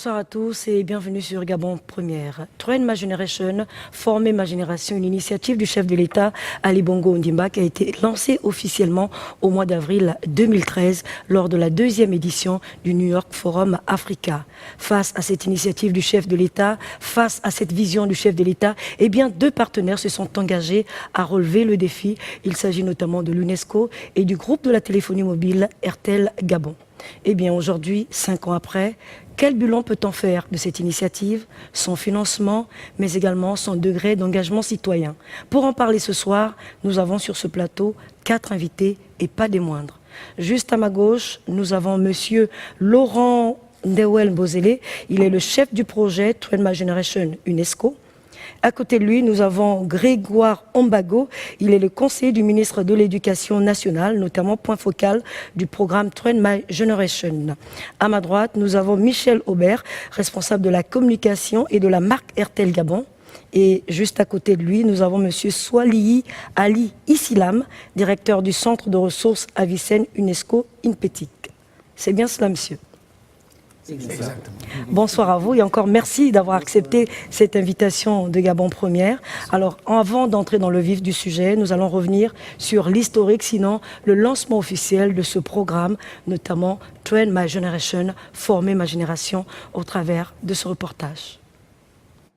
Bonsoir à tous et bienvenue sur Gabon Première. Train My Generation, former ma génération, une initiative du chef de l'État Ali Bongo Ondimba qui a été lancée officiellement au mois d'avril 2013 lors de la deuxième édition du New York Forum Africa. Face à cette initiative du chef de l'État, face à cette vision du chef de l'État, eh bien deux partenaires se sont engagés à relever le défi. Il s'agit notamment de l'UNESCO et du groupe de la téléphonie mobile Airtel Gabon. Eh bien aujourd'hui, 5 ans après, quel bilan peut-on faire de cette initiative, son financement, mais également son degré d'engagement citoyen? Pour en parler ce soir, nous avons sur ce plateau 4 invités et pas des moindres. Juste à ma gauche, nous avons monsieur Laurent Ndewel Bozele. Il est le chef du projet Train My Generation UNESCO. À côté de lui, nous avons Grégoire Ombago. Il est le conseiller du ministre de l'Éducation nationale, notamment point focal du programme Train My Generation. À ma droite, nous avons Michel Aubert, responsable de la communication et de la marque Airtel Gabon. Et juste à côté de lui, nous avons monsieur Swalihi Ali Issilam, directeur du Centre de ressources Avicenne UNESCO INPETIC. C'est bien cela, monsieur? Exactement. Bonsoir à vous et encore merci d'avoir accepté cette invitation de Gabon Première. Alors, avant d'entrer dans le vif du sujet, nous allons revenir sur l'historique, sinon le lancement officiel de ce programme, notamment Train My Generation, former ma génération, au travers de ce reportage.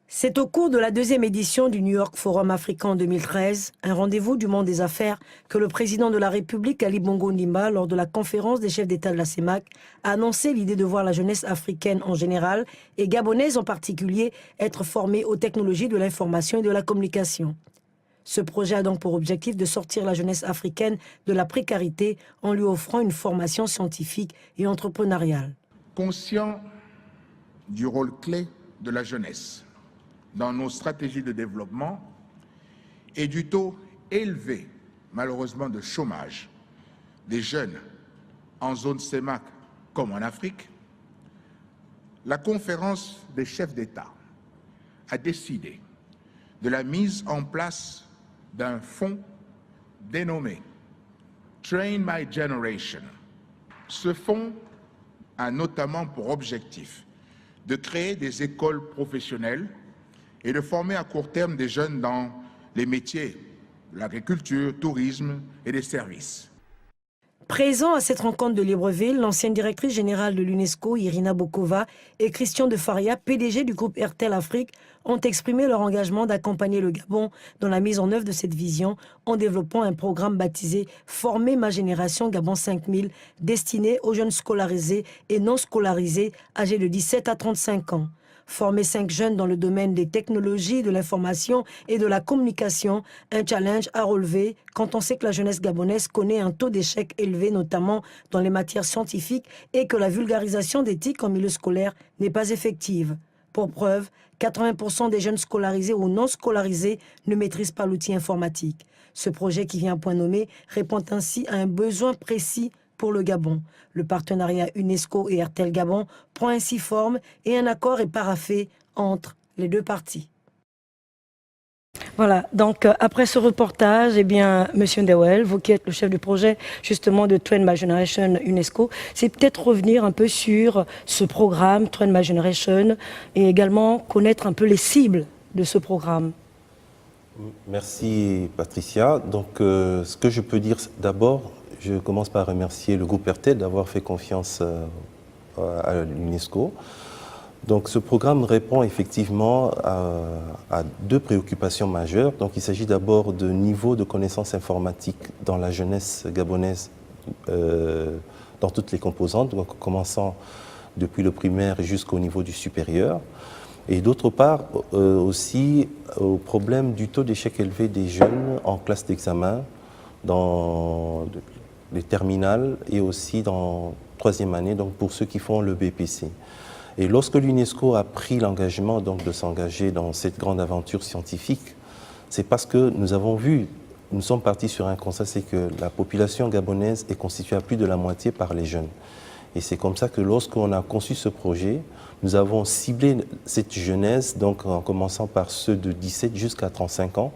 C'est au cours de la deuxième édition du New York Forum africain en 2013, un rendez-vous du monde des affaires, que le président de la République, Ali Bongo Ondimba, lors de la conférence des chefs d'État de la CEMAC, a annoncé l'idée de voir la jeunesse africaine en général et gabonaise en particulier être formée aux technologies de l'information et de la communication. Ce projet a donc pour objectif de sortir la jeunesse africaine de la précarité en lui offrant une formation scientifique et entrepreneuriale. Conscient du rôle clé de la jeunesse dans nos stratégies de développement et du taux élevé, malheureusement, de chômage des jeunes en zone CEMAC comme en Afrique, la conférence des chefs d'État a décidé de la mise en place d'un fonds dénommé Train My Generation. Ce fonds a notamment pour objectif de créer des écoles professionnelles et de former à court terme des jeunes dans les métiers de l'agriculture, tourisme et des services. Présents à cette rencontre de Libreville, l'ancienne directrice générale de l'UNESCO, Irina Bokova, et Christian de Faria, PDG du groupe Airtel Afrique, ont exprimé leur engagement d'accompagner le Gabon dans la mise en œuvre de cette vision en développant un programme baptisé « Former ma génération Gabon 5000 » destiné aux jeunes scolarisés et non scolarisés âgés de 17 à 35 ans. Former 5 jeunes dans le domaine des technologies, de l'information et de la communication, un challenge à relever quand on sait que la jeunesse gabonaise connaît un taux d'échec élevé, notamment dans les matières scientifiques, et que la vulgarisation d'éthique en milieu scolaire n'est pas effective. Pour preuve, 80% des jeunes scolarisés ou non scolarisés ne maîtrisent pas l'outil informatique. Ce projet qui vient à point nommé répond ainsi à un besoin précis pour le Gabon. Le partenariat UNESCO et Airtel Gabon prend ainsi forme et un accord est paraphé entre les deux parties. Voilà, donc après ce reportage, eh bien, Monsieur Ndewel, vous qui êtes le chef du projet justement de Train My Generation UNESCO, c'est peut-être revenir un peu sur ce programme Train My Generation et également connaître un peu les cibles de ce programme. Merci Patricia. Donc ce que je peux dire d'abord, je commence par remercier le groupe Airtel d'avoir fait confiance à l'UNESCO. Donc ce programme répond effectivement à 2 préoccupations majeures. Donc il s'agit d'abord de niveau de connaissances informatiques dans la jeunesse gabonaise, dans toutes les composantes, donc commençant depuis le primaire jusqu'au niveau du supérieur. Et d'autre part aussi au problème du taux d'échec élevé des jeunes en classe d'examen dans les terminales et aussi dans 3e année, donc pour ceux qui font le BPC. Et lorsque l'UNESCO a pris l'engagement de s'engager dans cette grande aventure scientifique, c'est parce que nous avons vu, nous sommes partis sur un constat, c'est que la population gabonaise est constituée à plus de la moitié par les jeunes. Et c'est comme ça que lorsqu'on a conçu ce projet, nous avons ciblé cette jeunesse, donc en commençant par ceux de 17 jusqu'à 35 ans,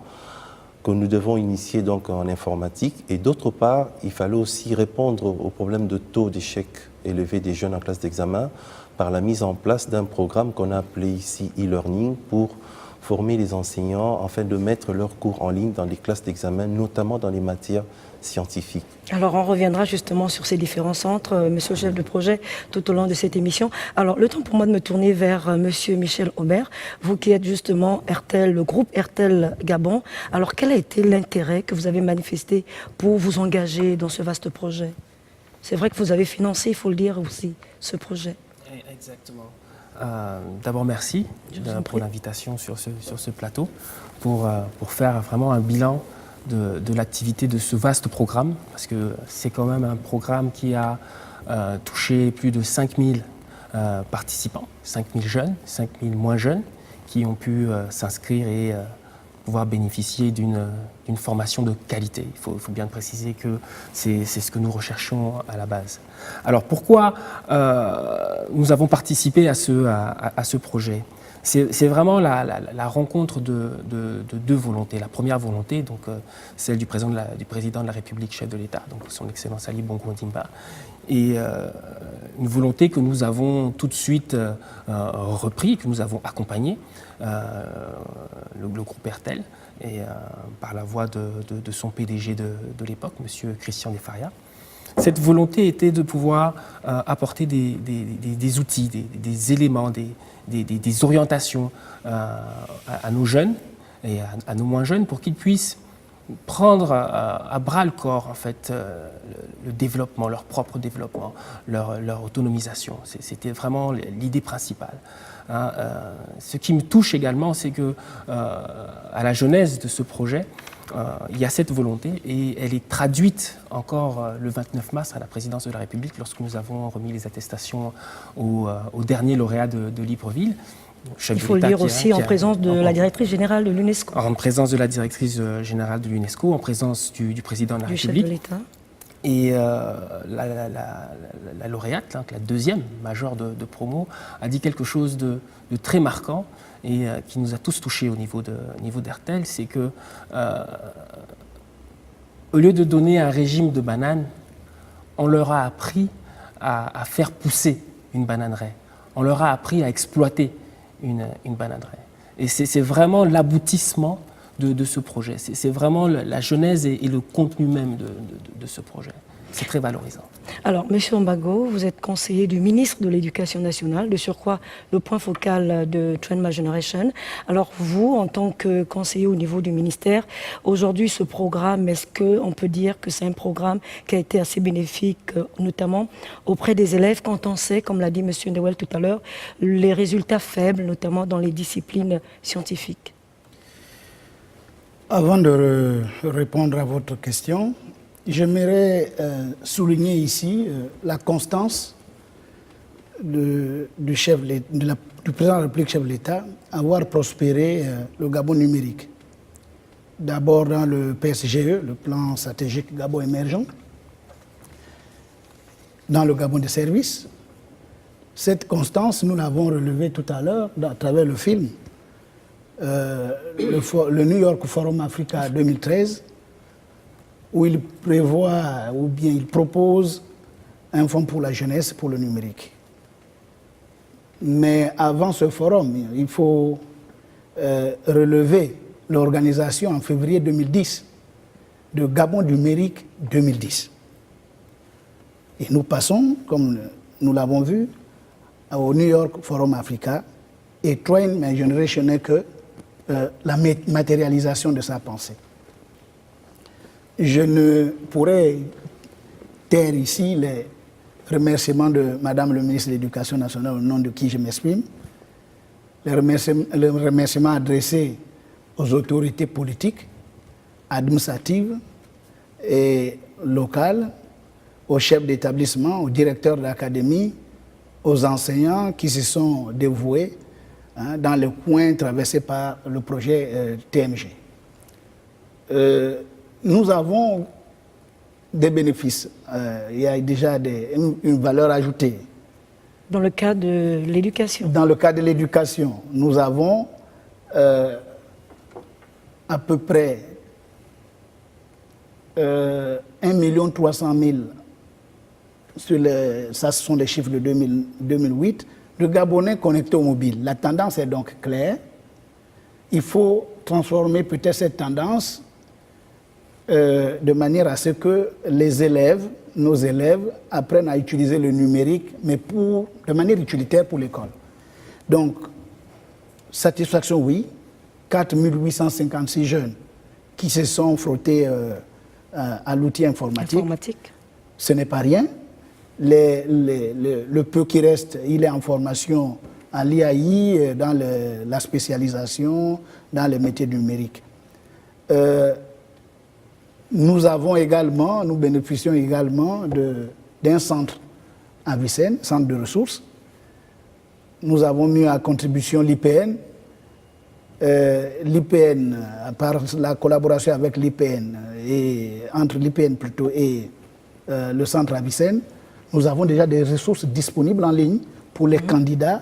que nous devons initier donc en informatique. Et d'autre part, il fallait aussi répondre au problème de taux d'échec élevé des jeunes en classe d'examen. par la mise en place d'un programme qu'on a appelé ici e-learning pour former les enseignants afin de mettre leurs cours en ligne dans les classes d'examen, notamment dans les matières scientifiques. Alors, on reviendra justement sur ces différents centres, monsieur le chef de projet, tout au long de cette émission. Alors, le temps pour moi de me tourner vers monsieur Michel Aubert, vous qui êtes justement RTL, le groupe RTL Gabon. Alors, quel a été l'intérêt que vous avez manifesté pour vous engager dans ce vaste projet? C'est vrai que vous avez financé, il faut le dire aussi, ce projet. Exactement. D'abord, merci pour l'invitation sur ce plateau pour faire vraiment un bilan de l'activité de ce vaste programme, parce que c'est quand même un programme qui a touché plus de 5000 participants, 5000 jeunes, 5000 moins jeunes, qui ont pu s'inscrire et pouvoir bénéficier d'une formation de qualité. Il faut bien préciser que c'est ce que nous recherchons à la base. Alors pourquoi nous avons participé à ce projet? C'est vraiment la rencontre de deux volontés. La première volonté, donc, celle du président de la République, chef de l'État, donc son Excellence Ali Bongo Ondimba, et une volonté que nous avons tout de suite repris, que nous avons accompagné, le groupe RTL, et par la voix de son PDG de l'époque, M. Christian Defaria. Cette volonté était de pouvoir apporter des outils, des éléments, des orientations à nos jeunes et à nos moins jeunes pour qu'ils puissent prendre à bras le corps en fait, le développement, leur propre développement, leur autonomisation. C'était vraiment l'idée principale. Ce qui me touche également, c'est que à la genèse de ce projet, il y a cette volonté et elle est traduite encore le 29 mars à la présidence de la République lorsque nous avons remis les attestations au dernier lauréat de Libreville. Il faut le dire aussi en présence de la directrice générale de l'UNESCO. En présence de la directrice générale de l'UNESCO, en présence du président de la République. Du chef de l'État. Et la lauréate, la deuxième majeure de promo, a dit quelque chose de très marquant et qui nous a tous touchés au niveau d'RTL, c'est que au lieu de donner un régime de bananes, on leur a appris à faire pousser une bananeraie. On leur a appris à exploiter une bananeraie. Et c'est vraiment l'aboutissement de ce projet. C'est vraiment la genèse et le contenu même de ce projet. C'est très valorisant. Alors, M. Ombago, vous êtes conseiller du ministre de l'Éducation nationale, de surcroît le point focal de Train My Generation. Alors vous, en tant que conseiller au niveau du ministère, aujourd'hui ce programme, est-ce qu'on peut dire que c'est un programme qui a été assez bénéfique, notamment auprès des élèves, quand on sait, comme l'a dit M. Ndewel tout à l'heure, les résultats faibles, notamment dans les disciplines scientifiques? Avant de répondre à votre question, j'aimerais souligner ici la constance du président de la République, chef de l'État, à voir prospérer le Gabon numérique. D'abord dans le PSGE, le plan stratégique Gabon émergent, dans le Gabon des services. Cette constance, nous l'avons relevée tout à l'heure à travers le film. Le New York Forum Africa 2013, où il prévoit ou bien il propose un fonds pour la jeunesse, pour le numérique. Mais avant ce forum, il faut relever l'organisation en février 2010 de Gabon numérique 2010. Et nous passons, comme nous l'avons vu, au New York Forum Africa, et Train My Generation n'est que la matérialisation de sa pensée. Je ne pourrais taire ici les remerciements de Madame le ministre de l'Éducation nationale, au nom de qui je m'exprime, les remerciements adressés aux autorités politiques, administratives et locales, aux chefs d'établissement, aux directeurs de l'académie, aux enseignants qui se sont dévoués dans le coin traversé par le projet TMG. Nous avons des bénéfices. Il y a déjà une valeur ajoutée. Dans le cas de l'éducation? Dans le cas de l'éducation, nous avons à peu près 1 300 000, ça ce sont les chiffres de 2008, le Gabonais connecté au mobile. La tendance est donc claire. Il faut transformer peut-être cette tendance de manière à ce que les élèves, nos élèves, apprennent à utiliser le numérique, mais de manière utilitaire pour l'école. Donc, satisfaction, oui. 4 856 jeunes qui se sont frottés à l'outil informatique. Ce n'est pas rien. Le peu qui reste, il est en formation en l'IAI, dans la spécialisation, dans les métiers numériques. Nous bénéficions également d'un centre à Vicenne, centre de ressources. Nous avons mis à contribution l'IPN. L'IPN, par la collaboration avec l'IPN, et entre l'IPN plutôt et le centre à Vicenne, nous avons déjà des ressources disponibles en ligne pour les candidats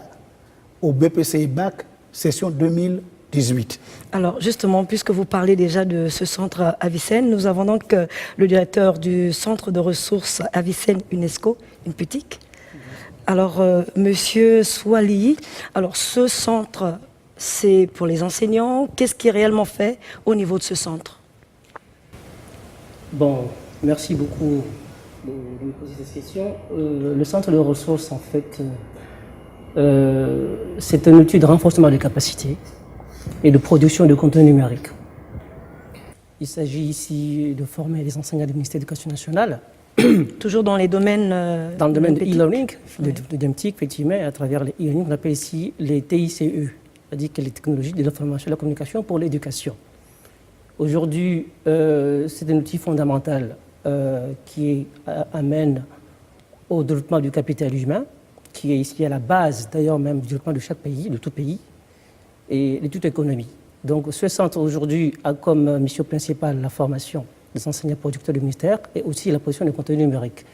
au BPCI Bac session 2018. Alors justement, puisque vous parlez déjà de ce centre à Vicenne, nous avons donc le directeur du centre de ressources à Vicenne UNESCO, une petite. Alors, Monsieur Swali, alors ce centre, c'est pour les enseignants. Qu'est-ce qui est réellement fait au niveau de ce centre? Bon, merci beaucoup de me poser cette question. Le centre de ressources, en fait, c'est un outil de renforcement des capacités et de production de contenu numérique. Il s'agit ici de former les enseignants du ministère de l'Éducation nationale. Toujours dans les domaines... dans le domaine de e-learning, de DEMTIC, effectivement, à travers les e-learning, on appelle ici les TICE, c'est-à-dire que les technologies de l'information et de la communication pour l'éducation. Aujourd'hui, c'est un outil fondamental qui amène au développement du capital humain, qui est ici à la base, d'ailleurs même, du développement de chaque pays, de tout pays, et de toute économie. Donc ce centre aujourd'hui a comme mission principale la formation des enseignants producteurs du ministère et aussi la production de contenu numérique.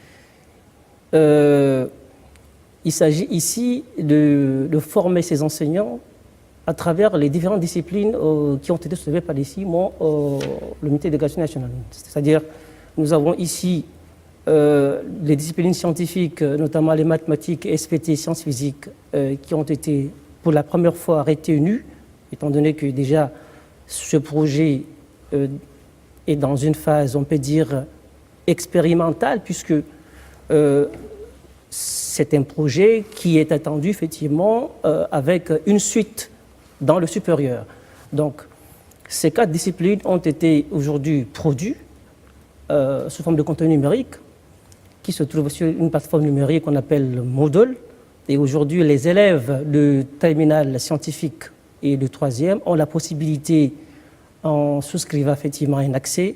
Il s'agit ici de former ces enseignants à travers les différentes disciplines qui ont été soulevées par les 6 mois le ministère de l'Éducation nationale. C'est-à-dire, nous avons ici les disciplines scientifiques, notamment les mathématiques, SVT, sciences physiques, qui ont été pour la première fois retenues, étant donné que déjà ce projet est dans une phase, on peut dire, expérimentale, puisque c'est un projet qui est attendu effectivement avec une suite dans le supérieur. Donc, ces 4 disciplines ont été aujourd'hui produites sous forme de contenu numérique qui se trouve sur une plateforme numérique qu'on appelle Moodle. Et aujourd'hui, les élèves de terminale scientifique et de 3e ont la possibilité, en souscrivant effectivement un accès,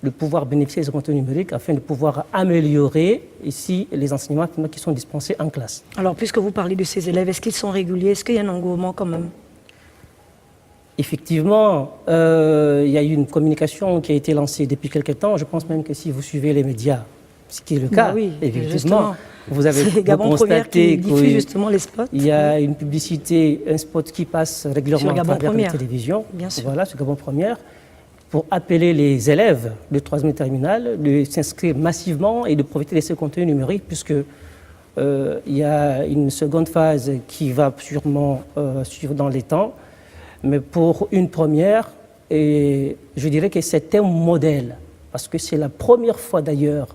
de pouvoir bénéficier de ce contenu numérique afin de pouvoir améliorer ici les enseignements qui sont dispensés en classe. Alors, puisque vous parlez de ces élèves, est-ce qu'ils sont réguliers? Est-ce qu'il y a un engouement quand même? Effectivement, il y a eu une communication qui a été lancée depuis quelque temps. Je pense même que si vous suivez les médias, ce qui est le cas, oui, effectivement, vous avez Gabon constaté qu'il y a une publicité, un spot qui passe régulièrement à travers la télévision. Bien sûr. Voilà, sur Gabon Première, pour appeler les élèves de 3e terminale de s'inscrire massivement et de profiter de ce contenu numérique, puisque il y a une seconde phase qui va sûrement suivre dans les temps. Mais pour une première, et je dirais que c'est un modèle, parce que c'est la première fois d'ailleurs,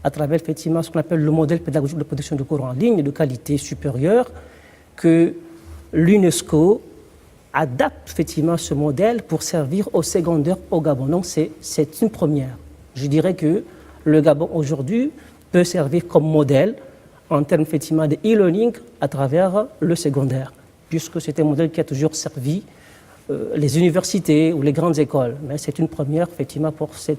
à travers effectivement ce qu'on appelle le modèle pédagogique de production de cours en ligne de qualité supérieure, que l'UNESCO adapte effectivement ce modèle pour servir au secondaire au Gabon. Donc c'est une première. Je dirais que le Gabon aujourd'hui peut servir comme modèle en termes effectivement de e-learning à travers le secondaire, puisque c'est un modèle qui a toujours servi les universités ou les grandes écoles. Mais c'est une première effectivement pour ce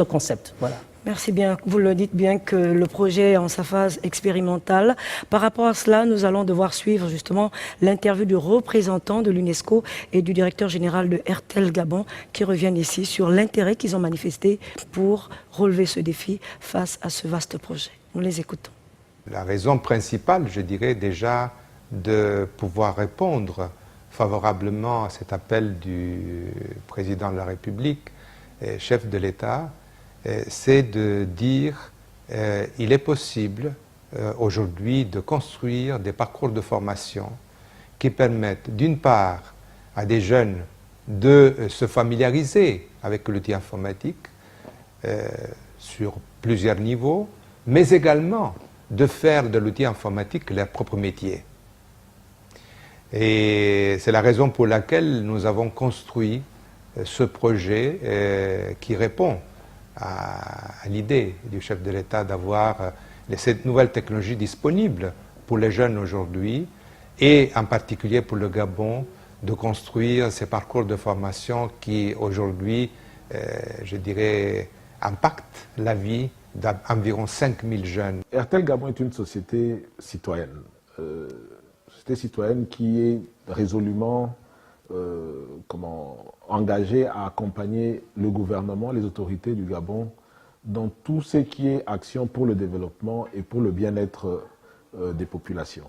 concept. Voilà. Merci bien. Vous le dites bien que le projet est en sa phase expérimentale. Par rapport à cela, nous allons devoir suivre justement l'interview du représentant de l'UNESCO et du directeur général de RTL Gabon qui reviennent ici sur l'intérêt qu'ils ont manifesté pour relever ce défi face à ce vaste projet. Nous les écoutons. La raison principale, je dirais déjà, de pouvoir répondre favorablement à cet appel du président de la République, chef de l'État, c'est de dire il est possible aujourd'hui de construire des parcours de formation qui permettent d'une part à des jeunes de se familiariser avec l'outil informatique sur plusieurs niveaux, mais également de faire de l'outil informatique leur propre métier. Et c'est la raison pour laquelle nous avons construit ce projet qui répond à l'idée du chef de l'État d'avoir cette nouvelle technologie disponible pour les jeunes aujourd'hui et en particulier pour le Gabon de construire ces parcours de formation qui aujourd'hui, je dirais, impactent la vie d'environ 5000 jeunes. RTL Gabon est une société citoyenne. Société citoyenne qui est résolument engagée à accompagner le gouvernement, les autorités du Gabon dans tout ce qui est action pour le développement et pour le bien-être des populations.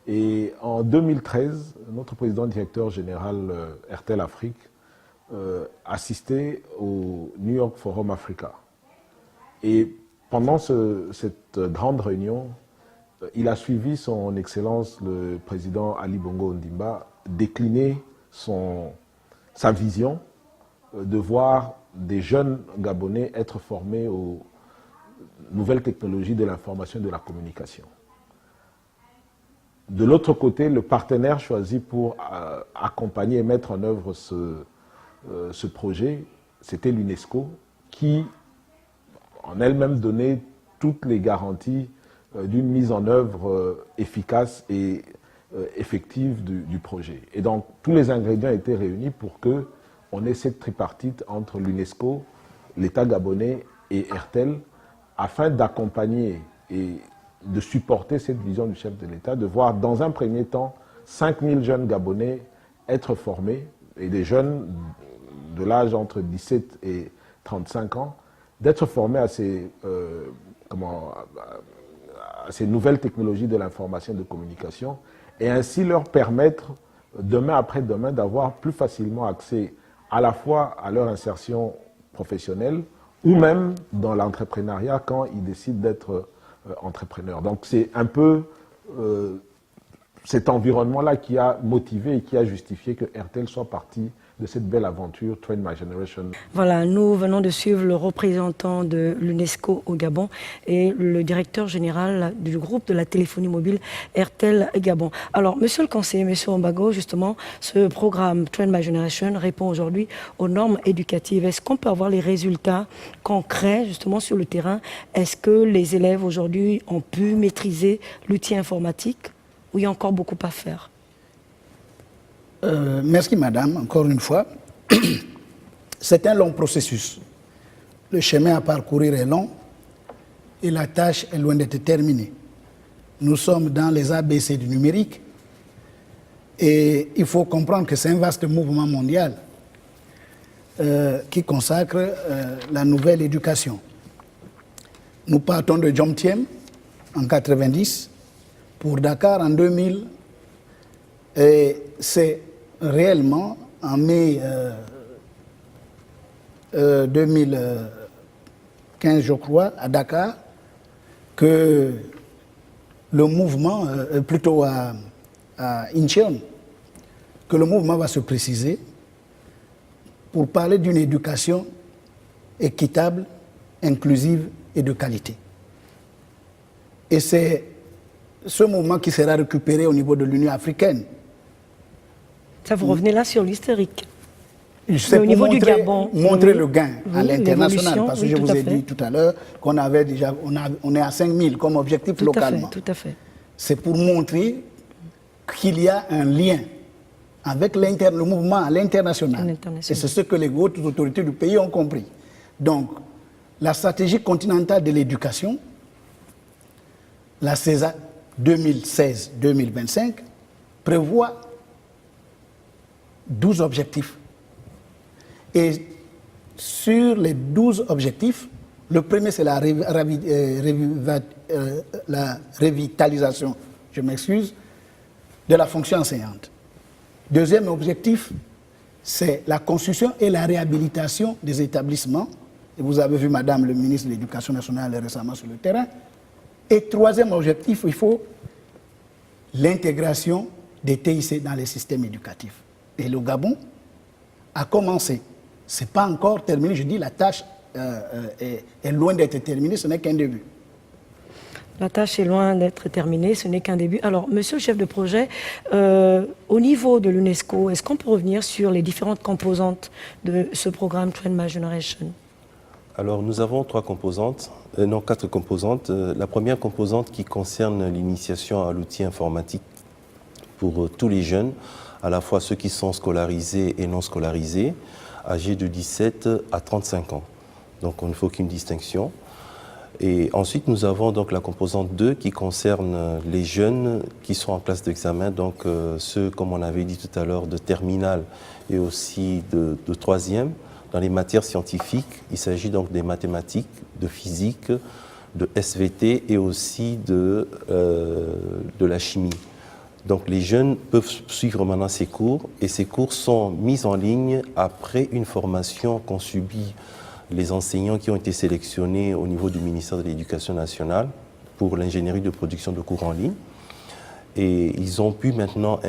Et en 2013, notre président directeur général RTL Afrique assistait au New York Forum Africa. Et pendant cette grande réunion, il a suivi son Excellence le président Ali Bongo Ondimba décliner sa vision de voir des jeunes Gabonais être formés aux nouvelles technologies de l'information et de la communication. De l'autre côté, le partenaire choisi pour accompagner et mettre en œuvre ce projet, c'était l'UNESCO, qui en elle-même donnait toutes les garanties d'une mise en œuvre efficace et effective du projet. Et donc, tous les ingrédients étaient réunis pour qu'on ait cette tripartite entre l'UNESCO, l'État gabonais et RTL, afin d'accompagner et de supporter cette vision du chef de l'État, de voir dans un premier temps 5000 jeunes Gabonais être formés, et des jeunes de l'âge entre 17 et 35 ans, d'être formés à ces nouvelles technologies de l'information et de communication, et ainsi leur permettre, demain après demain, d'avoir plus facilement accès à la fois à leur insertion professionnelle, ou même dans l'entrepreneuriat quand ils décident d'être entrepreneurs. Donc c'est un peu cet environnement-là qui a motivé et qui a justifié que RTL soit partie de cette belle aventure Train My Generation. Voilà, nous venons de suivre le représentant de l'UNESCO au Gabon et le directeur général du groupe de la téléphonie mobile RTL Gabon. Alors, monsieur le conseiller, monsieur Ombago, justement, ce programme Train My Generation répond aujourd'hui aux normes éducatives. Est-ce qu'on peut avoir les résultats concrets, justement, sur le terrain? Est-ce que les élèves aujourd'hui ont pu maîtriser l'outil informatique ou il y a encore beaucoup à faire? Merci madame, encore une fois. C'est un long processus. Le chemin à parcourir est long et la tâche est loin d'être terminée. Nous sommes dans les ABC du numérique et il faut comprendre que c'est un vaste mouvement mondial qui consacre la nouvelle éducation. Nous partons de Jomtien en 90 pour Dakar en 2000 et c'est réellement en mai 2015, je crois, à Dakar, que le mouvement, plutôt à Incheon, que le mouvement va se préciser pour parler d'une éducation équitable, inclusive et de qualité. Et c'est ce mouvement qui sera récupéré au niveau de l'Union africaine. Ça, vous revenez là sur l'historique. C'est au niveau du Gabon, montrer oui, le gain à l'international, parce que oui, je vous ai dit tout à l'heure qu'on avait déjà, on est à 5000 comme objectif tout localement. Tout à fait. C'est pour montrer qu'il y a un lien avec le mouvement à l'international. Et c'est ce que les hautes autorités du pays ont compris. Donc, la stratégie continentale de l'éducation, la CESA 2016-2025, prévoit 12 objectifs. Et sur les 12 objectifs, le premier c'est la revitalisation, je m'excuse, de la fonction enseignante. Deuxième objectif, c'est la construction et la réhabilitation des établissements. Et vous avez vu Madame le ministre de l'Éducation nationale récemment sur le terrain. Et troisième objectif, il faut l'intégration des TIC dans les systèmes éducatifs. Et le Gabon a commencé. Ce n'est pas encore terminé. Je dis la tâche est loin d'être terminée, ce n'est qu'un début. La tâche est loin d'être terminée, ce n'est qu'un début. Alors, monsieur le chef de projet, au niveau de l'UNESCO, est-ce qu'on peut revenir sur les différentes composantes de ce programme Train My Generation? Alors, nous avons quatre composantes. La première composante qui concerne l'initiation à l'outil informatique pour tous les jeunes, à la fois ceux qui sont scolarisés et non scolarisés, âgés de 17 à 35 ans. Donc, il ne faut qu'une distinction. Et ensuite, nous avons donc la composante 2 qui concerne les jeunes qui sont en classe d'examen, donc ceux, comme on avait dit tout à l'heure, de terminale et aussi de troisième. Dans les matières scientifiques, il s'agit donc des mathématiques, de physique, de SVT et aussi de la chimie. Donc les jeunes peuvent suivre maintenant ces cours et ces cours sont mis en ligne après une formation qu'ont subie les enseignants qui ont été sélectionnés au niveau du ministère de l'Éducation nationale pour l'ingénierie de production de cours en ligne. Et ils ont pu maintenant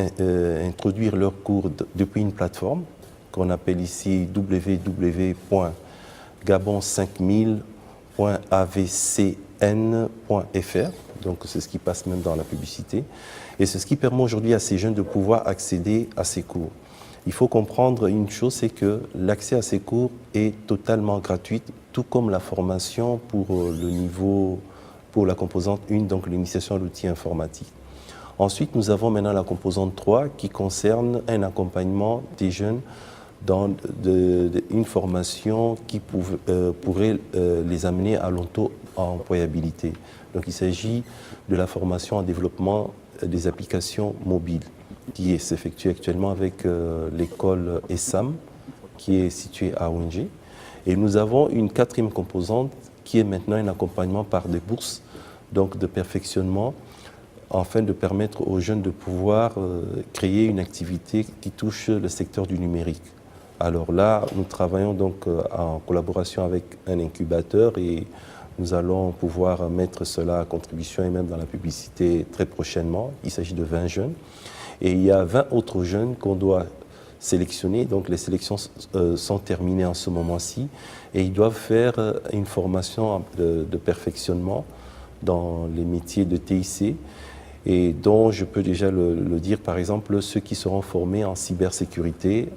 introduire leurs cours depuis une plateforme qu'on appelle ici www.gabon5000.avcn.fr. Donc c'est ce qui passe même dans la publicité. Et c'est ce qui permet aujourd'hui à ces jeunes de pouvoir accéder à ces cours. Il faut comprendre une chose, c'est que l'accès à ces cours est totalement gratuit, tout comme la formation pour le niveau, pour la composante 1, donc l'initiation à l'outil informatique. Ensuite, nous avons maintenant la composante 3 qui concerne un accompagnement des jeunes dans une formation qui pourrait les amener à l'auto-employabilité. Donc il s'agit de la formation en développement des applications mobiles qui s'effectue actuellement avec l'école ESSAM qui est située à ONG. Et nous avons une quatrième composante qui est maintenant un accompagnement par des bourses donc de perfectionnement afin de permettre aux jeunes de pouvoir créer une activité qui touche le secteur du numérique. Alors là, nous travaillons donc en collaboration avec un incubateur et nous allons pouvoir mettre cela à contribution et même dans la publicité très prochainement. Il s'agit de 20 jeunes. Et il y a 20 autres jeunes qu'on doit sélectionner. Donc les sélections sont terminées en ce moment-ci. Et ils doivent faire une formation de perfectionnement dans les métiers de TIC. Et dont je peux déjà le dire, par exemple, ceux qui seront formés en cybersécurité,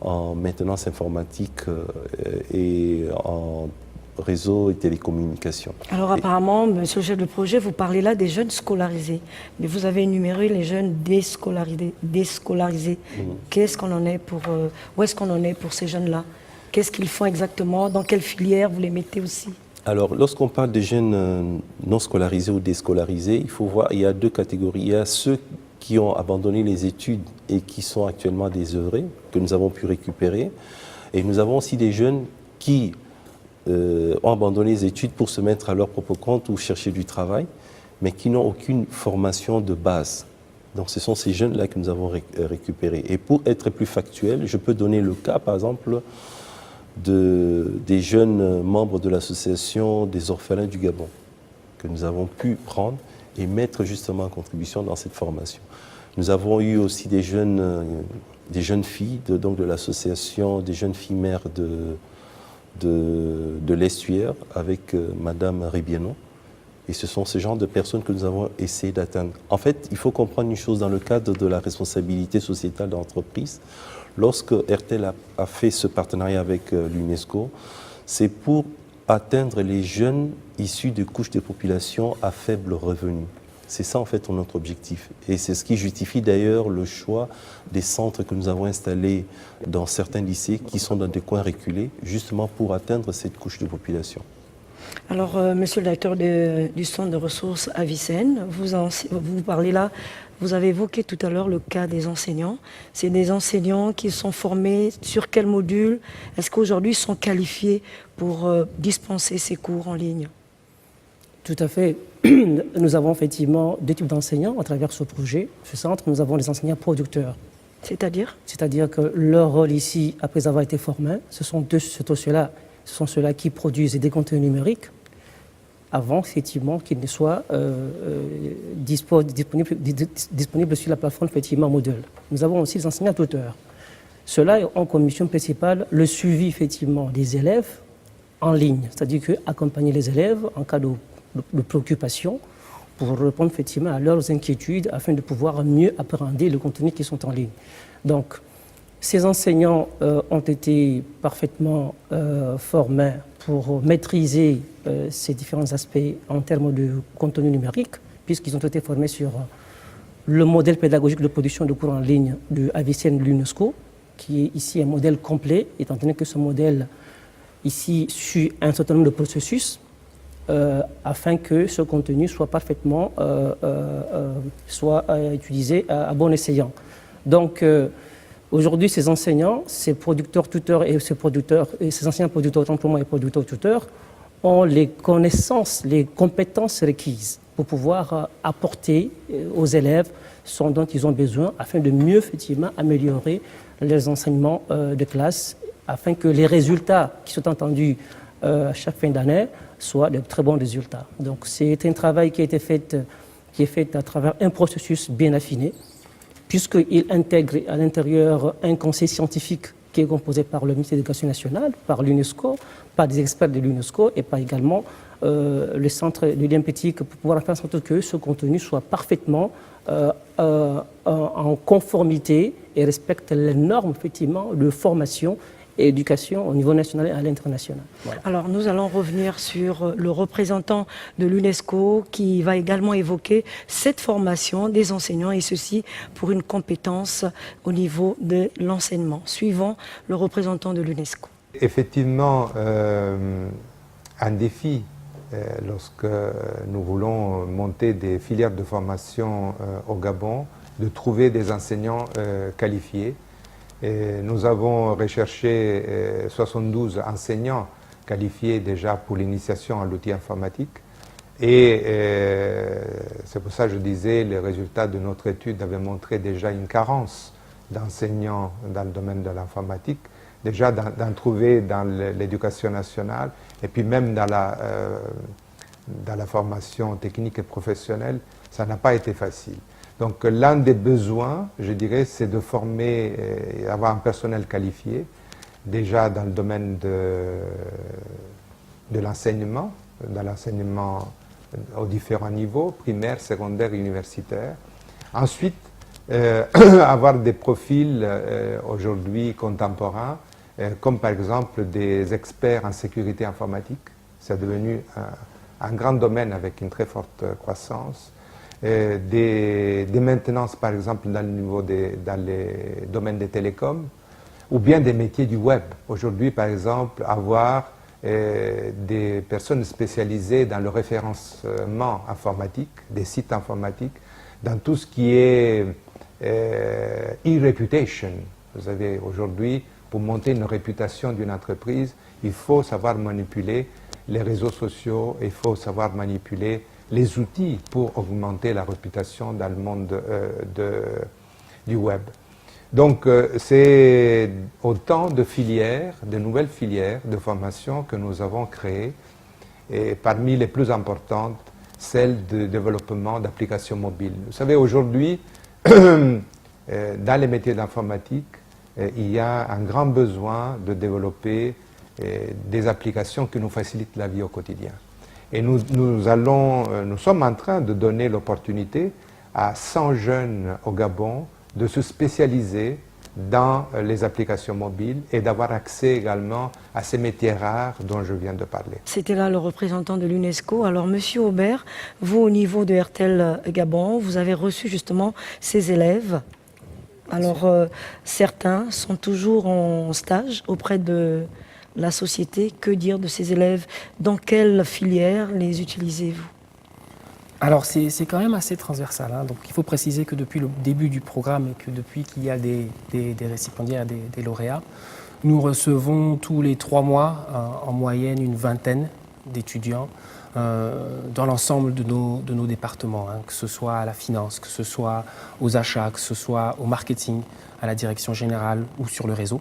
en maintenance informatique et en réseau et télécommunications. Alors apparemment, monsieur le chef de projet, vous parlez là des jeunes scolarisés, mais vous avez énuméré les jeunes déscolarisés. Qu'est-ce qu'on en est pour, où est-ce qu'on en est pour ces jeunes-là? Qu'est-ce qu'ils font exactement? Dans quelle filière vous les mettez aussi? Alors, lorsqu'on parle de jeunes non scolarisés ou déscolarisés, il faut voir, il y a deux catégories. Il y a ceux qui ont abandonné les études et qui sont actuellement désœuvrés, que nous avons pu récupérer. Et nous avons aussi des jeunes qui ont abandonné les études pour se mettre à leur propre compte ou chercher du travail, mais qui n'ont aucune formation de base. Donc ce sont ces jeunes-là que nous avons récupérés. Et pour être plus factuel, je peux donner le cas, par exemple, des jeunes membres de l'association des orphelins du Gabon, que nous avons pu prendre et mettre justement en contribution dans cette formation. Nous avons eu aussi des jeunes filles donc de l'association des jeunes filles mères de l'Estuaire avec Madame Ribieno. Et ce sont ce genre de personnes que nous avons essayé d'atteindre. En fait, il faut comprendre une chose dans le cadre de la responsabilité sociétale de l'entreprise. Lorsque RTL a fait ce partenariat avec l'UNESCO, c'est pour atteindre les jeunes issus de couches de population à faible revenu. C'est ça en fait notre objectif. Et c'est ce qui justifie d'ailleurs le choix des centres que nous avons installés dans certains lycées qui sont dans des coins reculés, justement pour atteindre cette couche de population. Alors, monsieur le directeur du centre de ressources Avicenne, vous parlez là, vous avez évoqué tout à l'heure le cas des enseignants. C'est des enseignants qui sont formés sur quel module? Est-ce qu'aujourd'hui ils sont qualifiés pour dispenser ces cours en ligne? Tout à fait. Nous avons effectivement deux types d'enseignants à travers ce projet. Ce centre, nous avons les enseignants producteurs. C'est-à-dire? C'est-à-dire que leur rôle ici, après avoir été formés, ce sont ceux-là qui produisent des contenus numériques avant effectivement qu'il ne soit disponible sur la plateforme effectivement Moodle. Nous avons aussi les enseignants tuteurs. Ceux-là ont comme mission principale le suivi effectivement des élèves en ligne, c'est-à-dire accompagner les élèves en cas de préoccupation pour répondre effectivement à leurs inquiétudes afin de pouvoir mieux appréhender le contenu qui sont en ligne. Donc, ces enseignants ont été parfaitement formés pour maîtriser ces différents aspects en termes de contenu numérique, puisqu'ils ont été formés sur le modèle pédagogique de production de cours en ligne de AVCN de l'UNESCO, qui est ici un modèle complet, étant donné que ce modèle ici suit un certain nombre de processus afin que ce contenu soit parfaitement utilisé à bon escient. Donc, aujourd'hui, ces enseignants, ces producteurs tuteurs et ces enseignants producteurs autant pour moi et producteurs tuteurs ont les connaissances, les compétences requises pour pouvoir apporter aux élèves ce dont ils ont besoin afin de mieux effectivement améliorer les enseignements de classe, afin que les résultats qui sont entendus à chaque fin d'année soient de très bons résultats. Donc c'est un travail qui est fait à travers un processus bien affiné, puisqu'il intègre à l'intérieur un conseil scientifique qui est composé par le ministère de l'Éducation nationale, par l'UNESCO, par des experts de l'UNESCO et par également le centre de l'IMPETIC pour pouvoir faire en sorte que ce contenu soit parfaitement en conformité et respecte les normes effectivement de formation et éducation au niveau national et à l'international. Voilà. Alors nous allons revenir sur le représentant de l'UNESCO qui va également évoquer cette formation des enseignants et ceci pour une compétence au niveau de l'enseignement. Suivons le représentant de l'UNESCO. Effectivement, un défi lorsque nous voulons monter des filières de formation au Gabon, de trouver des enseignants qualifiés. Et nous avons recherché 72 enseignants qualifiés déjà pour l'initiation à l'outil informatique. Et c'est pour ça que je disais, les résultats de notre étude avaient montré déjà une carence d'enseignants dans le domaine de l'informatique, déjà d'en trouver dans l'éducation nationale et puis même dans la formation technique et professionnelle, ça n'a pas été facile. Donc l'un des besoins, je dirais, c'est de former et avoir un personnel qualifié, déjà dans le domaine de l'enseignement, dans l'enseignement aux différents niveaux, primaire, secondaire, universitaire. Ensuite, avoir des profils aujourd'hui contemporains, comme par exemple des experts en sécurité informatique. C'est devenu un grand domaine avec une très forte croissance. Des maintenances, par exemple, dans les domaines des télécoms, ou bien des métiers du web. Aujourd'hui, par exemple, avoir des personnes spécialisées dans le référencement informatique, des sites informatiques, dans tout ce qui est e-reputation. Vous savez, aujourd'hui, pour monter une réputation d'une entreprise, il faut savoir manipuler les réseaux sociaux, il faut savoir manipuler les outils pour augmenter la réputation dans le monde du web. Donc c'est autant de filières, de nouvelles filières de formation que nous avons créées, et parmi les plus importantes, celle de développement d'applications mobiles. Vous savez, aujourd'hui, dans les métiers d'informatique, il y a un grand besoin de développer des applications qui nous facilitent la vie au quotidien. Et nous sommes en train de donner l'opportunité à 100 jeunes au Gabon de se spécialiser dans les applications mobiles et d'avoir accès également à ces métiers rares dont je viens de parler. C'était là le représentant de l'UNESCO. Alors, Monsieur Aubert, vous, au niveau de RTL Gabon, vous avez reçu justement ces élèves. Alors, certains sont toujours en stage auprès de la société. Que dire de ces élèves? Dans quelle filière les utilisez-vous? Alors c'est quand même assez transversal. Hein. Donc il faut préciser que depuis le début du programme et que depuis qu'il y a des récipiendaires, des lauréats, nous recevons tous les 3 mois en moyenne une vingtaine d'étudiants dans l'ensemble de nos départements, hein, que ce soit à la finance, que ce soit aux achats, que ce soit au marketing, à la direction générale ou sur le réseau.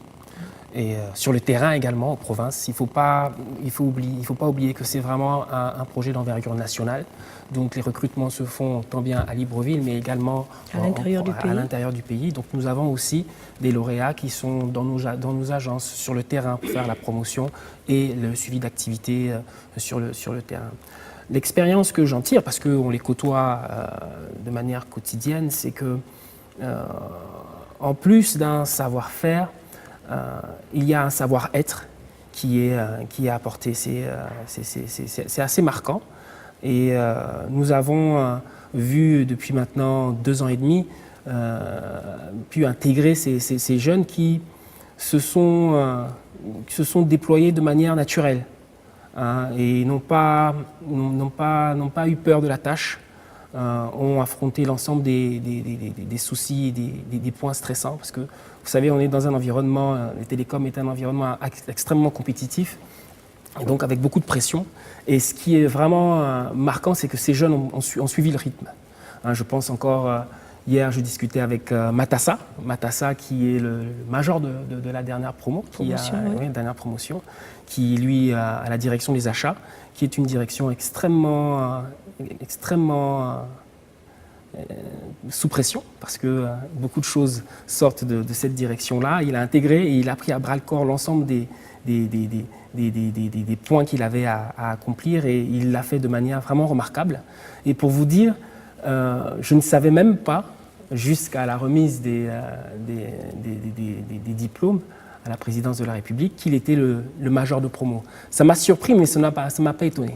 Et sur le terrain également, en province, il faut pas oublier que c'est vraiment un projet d'envergure nationale. Donc les recrutements se font tant bien à Libreville, mais également à l'intérieur du pays. Donc nous avons aussi des lauréats qui sont dans nos agences sur le terrain pour faire la promotion et le suivi d'activités sur le terrain. L'expérience que j'en tire, parce qu'on les côtoie de manière quotidienne, c'est que en plus d'un savoir-faire, il y a un savoir-être qui est apporté. C'est assez marquant. Et nous avons vu depuis maintenant 2 ans et demi pu intégrer ces jeunes qui se sont déployés de manière naturelle, hein, et n'ont pas eu peur de la tâche, ont affronté l'ensemble des soucis et des points stressants, parce que vous savez, on est dans un environnement, les télécoms est un environnement extrêmement compétitif, et donc avec beaucoup de pression. Et ce qui est vraiment marquant, c'est que ces jeunes ont suivi le rythme. Hein, je pense encore, hier, je discutais avec Matassa, qui est le major de la dernière dernière promotion, qui lui à la direction des achats, qui est une direction extrêmement sous pression, parce que beaucoup de choses sortent de cette direction-là. Il a intégré et il a pris à bras-le-corps l'ensemble des points qu'il avait à accomplir, et il l'a fait de manière vraiment remarquable. Et pour vous dire, je ne savais même pas, jusqu'à la remise des diplômes à la présidence de la République, qu'il était le major de promo. Ça m'a surpris, mais ça ne m'a pas étonné.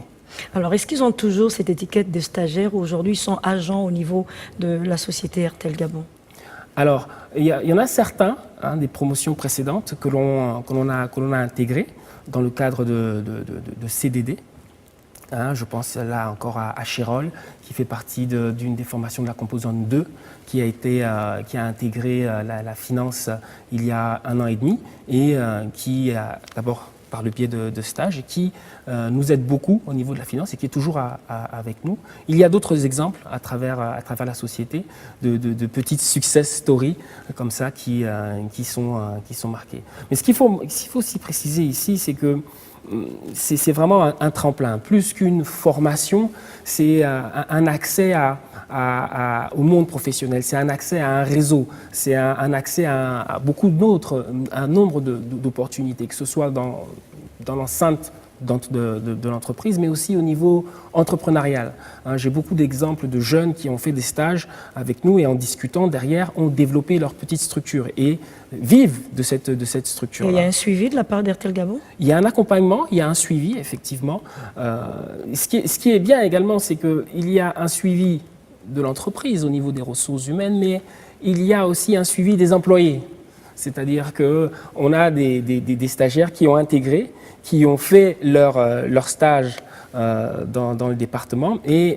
Alors, est-ce qu'ils ont toujours cette étiquette de stagiaire, ou aujourd'hui ils sont agents au niveau de la société RTL Gabon? Alors, il y en a certains, hein, des promotions précédentes que l'on a intégrées dans le cadre de CDD. Hein, je pense là encore à Chérol, qui fait partie d'une des formations de la composante 2, qui a intégré la finance il y a 1 an et demi, et qui a d'abord par le biais de stages, et qui nous aide beaucoup au niveau de la finance et qui est toujours avec nous. Il y a d'autres exemples à travers la société de petites success stories comme ça qui sont marquées. Mais ce qu'il faut aussi préciser ici, c'est que c'est vraiment un tremplin. Plus qu'une formation, c'est un accès au monde professionnel, c'est un accès à un réseau, c'est un accès à beaucoup d'autres, un nombre d'opportunités, que ce soit dans l'enceinte de l'entreprise, mais aussi au niveau entrepreneurial. Hein, j'ai beaucoup d'exemples de jeunes qui ont fait des stages avec nous et en discutant derrière ont développé leur petite structure et vivent de cette structure. Et il y a un suivi de la part d'RTL Gabon? Il y a un accompagnement, il y a un suivi, effectivement. Ce qui est bien également, c'est qu'il y a un suivi de l'entreprise au niveau des ressources humaines, mais il y a aussi un suivi des employés. C'est-à-dire qu'on a des stagiaires qui ont intégré, qui ont fait leur stage dans le département, et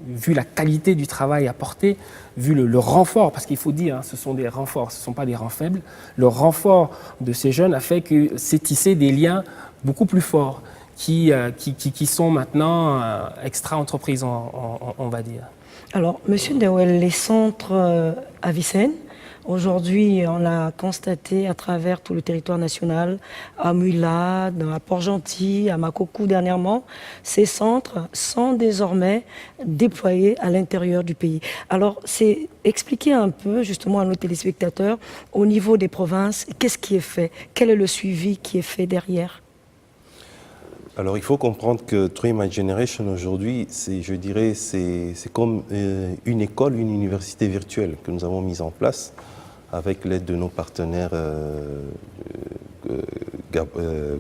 vu la qualité du travail apporté, vu le renfort, parce qu'il faut dire, hein, ce sont des renforts, ce ne sont pas des rangs faibles, le renfort de ces jeunes a fait que c'est tissé des liens beaucoup plus forts qui sont maintenant extra-entreprises, on va dire. Alors, Monsieur Ndewel, les centres à Vicenne, aujourd'hui, on l'a constaté à travers tout le territoire national, à Mula, à Port-Gentil, à Makoko dernièrement, ces centres sont désormais déployés à l'intérieur du pays. Alors, c'est expliquer un peu justement à nos téléspectateurs, au niveau des provinces, qu'est-ce qui est fait? Quel est le suivi qui est fait derrière? Alors, il faut comprendre que Train My Generation aujourd'hui, je dirais, c'est comme une école, une université virtuelle que nous avons mise en place avec l'aide de nos partenaires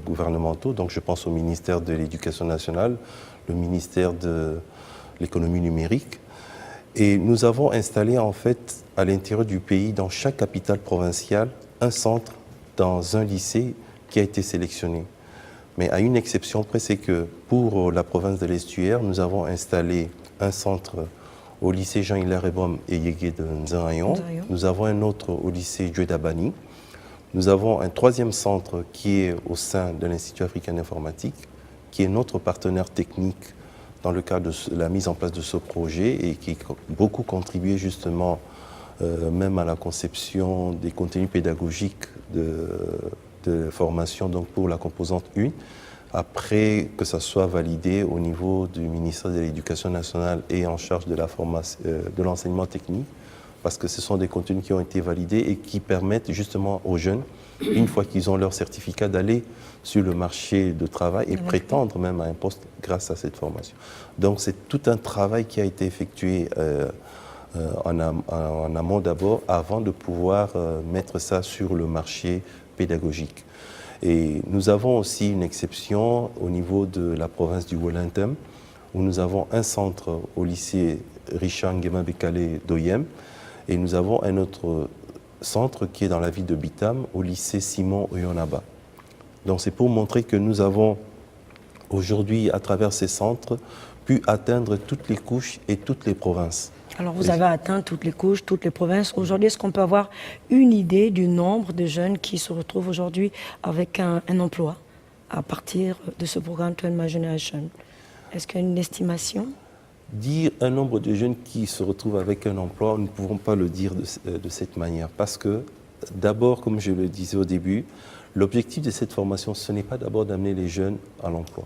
gouvernementaux. Donc, je pense au ministère de l'Éducation nationale, le ministère de l'économie numérique. Et nous avons installé, en fait, à l'intérieur du pays, dans chaque capitale provinciale, un centre dans un lycée qui a été sélectionné. Mais à une exception près, c'est que pour la province de l'Estuaire, nous avons installé un centre au lycée Jean-Hilaire Ebom et Yégué de Nzarayon. Nous avons un autre au lycée Djouedabani. Nous avons un 3e centre qui est au sein de l'Institut africain d'informatique, qui est notre partenaire technique dans le cadre de la mise en place de ce projet et qui a beaucoup contribué justement même à la conception des contenus pédagogiques de formation donc pour la composante 1, après que ça soit validé au niveau du ministère de l'Éducation nationale et en charge de l'enseignement technique, parce que ce sont des contenus qui ont été validés et qui permettent justement aux jeunes, une fois qu'ils ont leur certificat, d'aller sur le marché de travail et prétendre même à un poste grâce à cette formation. Donc c'est tout un travail qui a été effectué en amont d'abord, avant de pouvoir mettre ça sur le marché pédagogique. Et nous avons aussi une exception au niveau de la province du Wellington, où nous avons un centre au lycée Richard Nguema Bekale d'Oyem, et nous avons un autre centre qui est dans la ville de Bitam, au lycée Simon Oyonaba. Donc c'est pour montrer que nous avons aujourd'hui, à travers ces centres, pu atteindre toutes les couches et toutes les provinces. Alors vous avez atteint toutes les couches, toutes les provinces. Aujourd'hui, est-ce qu'on peut avoir une idée du nombre de jeunes qui se retrouvent aujourd'hui avec un emploi à partir de ce programme Train My Generation? Est-ce qu'il y a une estimation? Dire un nombre de jeunes qui se retrouvent avec un emploi, nous ne pouvons pas le dire de cette manière. Parce que, d'abord, comme je le disais au début, l'objectif de cette formation, ce n'est pas d'abord d'amener les jeunes à l'emploi.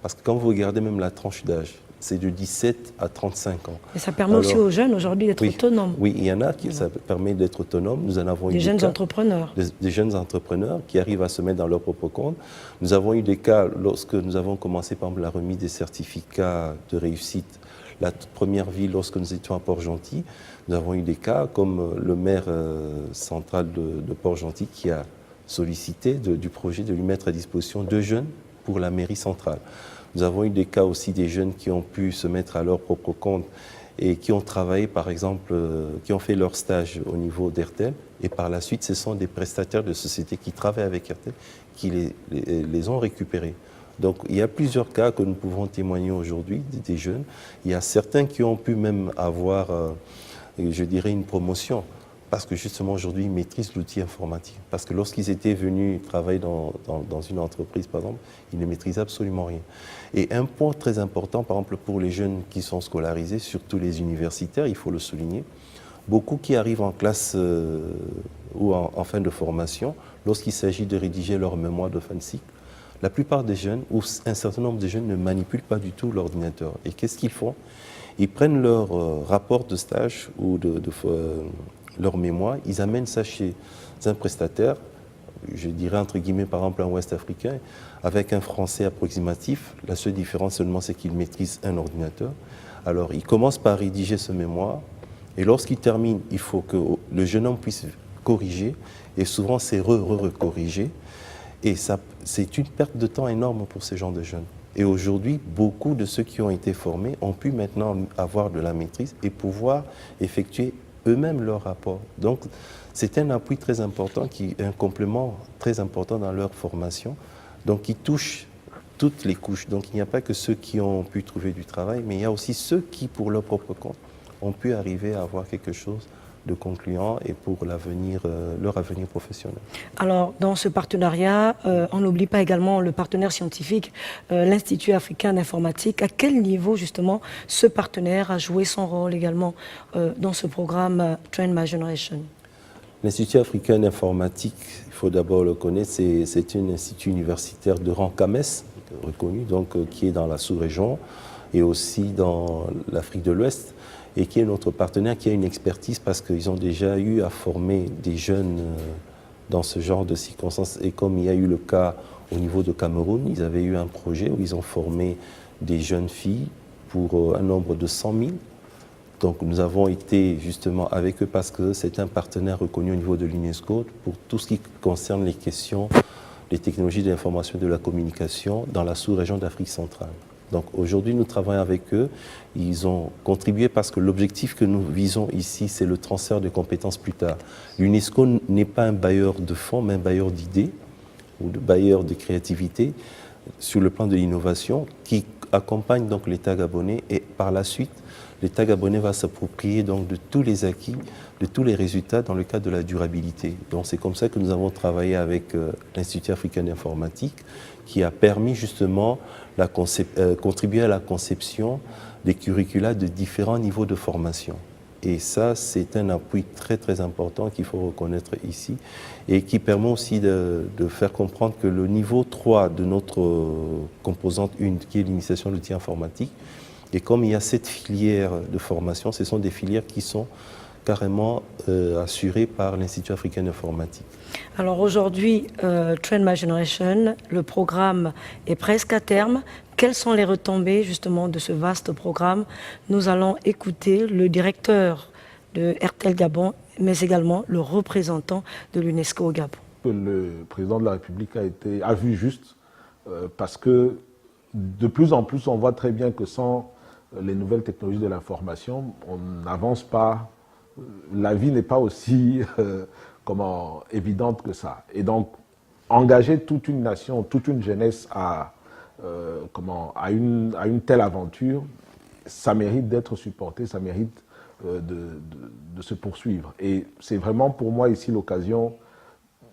Parce que quand vous regardez même la tranche d'âge, c'est de 17 à 35 ans. Et ça permet aussi aux jeunes aujourd'hui d'être autonomes. Oui, il y en a qui ça permet d'être autonomes. Nous en avons eu des jeunes entrepreneurs. Des jeunes entrepreneurs qui arrivent à se mettre dans leur propre compte. Nous avons eu des cas lorsque nous avons commencé par exemple la remise des certificats de réussite. La première ville, lorsque nous étions à Port-Gentil, nous avons eu des cas comme le maire central de Port-Gentil qui a sollicité du projet de lui mettre à disposition 2 jeunes pour la mairie centrale. Nous avons eu des cas aussi des jeunes qui ont pu se mettre à leur propre compte et qui ont travaillé, par exemple, qui ont fait leur stage au niveau d'Airtel. Et par la suite, ce sont des prestataires de sociétés qui travaillent avec Airtel qui les ont récupérés. Donc il y a plusieurs cas que nous pouvons témoigner aujourd'hui des jeunes. Il y a certains qui ont pu même avoir, je dirais, une promotion. Parce que justement aujourd'hui, ils maîtrisent l'outil informatique. Parce que lorsqu'ils étaient venus travailler dans une entreprise, par exemple, ils ne maîtrisaient absolument rien. Et un point très important, par exemple, pour les jeunes qui sont scolarisés, surtout les universitaires, il faut le souligner, beaucoup qui arrivent en classe ou en fin de formation, lorsqu'il s'agit de rédiger leur mémoire de fin de cycle, la plupart des jeunes, ou un certain nombre de jeunes, ne manipulent pas du tout l'ordinateur. Et qu'est-ce qu'ils font? Ils prennent leur rapport de stage ou leur mémoire, ils amènent ça chez un prestataire, je dirais entre guillemets par exemple un Ouest africain, avec un français approximatif. La seule différence seulement c'est qu'il maîtrise un ordinateur. Alors il commence par rédiger ce mémoire et lorsqu'il termine, il faut que le jeune homme puisse corriger et souvent c'est recorriger et c'est une perte de temps énorme pour ces gens de jeunes. Et aujourd'hui, beaucoup de ceux qui ont été formés ont pu maintenant avoir de la maîtrise et pouvoir effectuer eux-mêmes leur rapport. Donc, c'est un appui très important, un complément très important dans leur formation, donc qui touche toutes les couches. Donc, il n'y a pas que ceux qui ont pu trouver du travail, mais il y a aussi ceux qui, pour leur propre compte, ont pu arriver à avoir quelque chose de concluant et pour leur avenir professionnel. Alors, dans ce partenariat, on n'oublie pas également le partenaire scientifique, l'Institut africain d'informatique. À quel niveau, justement, ce partenaire a joué son rôle également dans ce programme Train My Generation? L'Institut africain d'informatique, il faut d'abord le connaître, c'est un institut universitaire de rang CAMES, reconnu, donc, qui est dans la sous-région et aussi dans l'Afrique de l'Ouest, et qui est notre partenaire, qui a une expertise parce qu'ils ont déjà eu à former des jeunes dans ce genre de circonstances. Et comme il y a eu le cas au niveau de Cameroun, ils avaient eu un projet où ils ont formé des jeunes filles pour un nombre de 100 000. Donc nous avons été justement avec eux parce que c'est un partenaire reconnu au niveau de l'UNESCO pour tout ce qui concerne les questions, les technologies de l'information et de la communication dans la sous-région d'Afrique centrale. Donc aujourd'hui, nous travaillons avec eux. Ils ont contribué parce que l'objectif que nous visons ici, c'est le transfert de compétences plus tard. L'UNESCO n'est pas un bailleur de fonds, mais un bailleur d'idées ou de bailleur de créativité sur le plan de l'innovation qui accompagne donc l'État gabonais et par la suite, l'État gabonais va s'approprier donc de tous les acquis, de tous les résultats dans le cadre de la durabilité. Donc c'est comme ça que nous avons travaillé avec l'Institut africain d'informatique qui a permis justement contribuer à la conception des curricula de différents niveaux de formation. Et ça, c'est un appui très très important qu'il faut reconnaître ici et qui permet aussi de faire comprendre que le niveau 3 de notre composante 1, qui est l'initiation de l'outil informatique, et comme il y a cette filière de formation, ce sont des filières qui sont carrément assurées par l'Institut africain d'informatique. Alors aujourd'hui, Train My Generation, le programme est presque à terme. Quelles sont les retombées justement de ce vaste programme? Nous allons écouter le directeur de RTL Gabon, mais également le représentant de l'UNESCO au Gabon. Le président de la République a vu juste parce que de plus en plus, on voit très bien que sans les nouvelles technologies de l'information, on n'avance pas. La vie n'est pas aussi évidente que ça. Et donc, engager toute une nation, toute une jeunesse à une telle aventure, ça mérite d'être supporté, ça mérite de se poursuivre. Et c'est vraiment pour moi ici l'occasion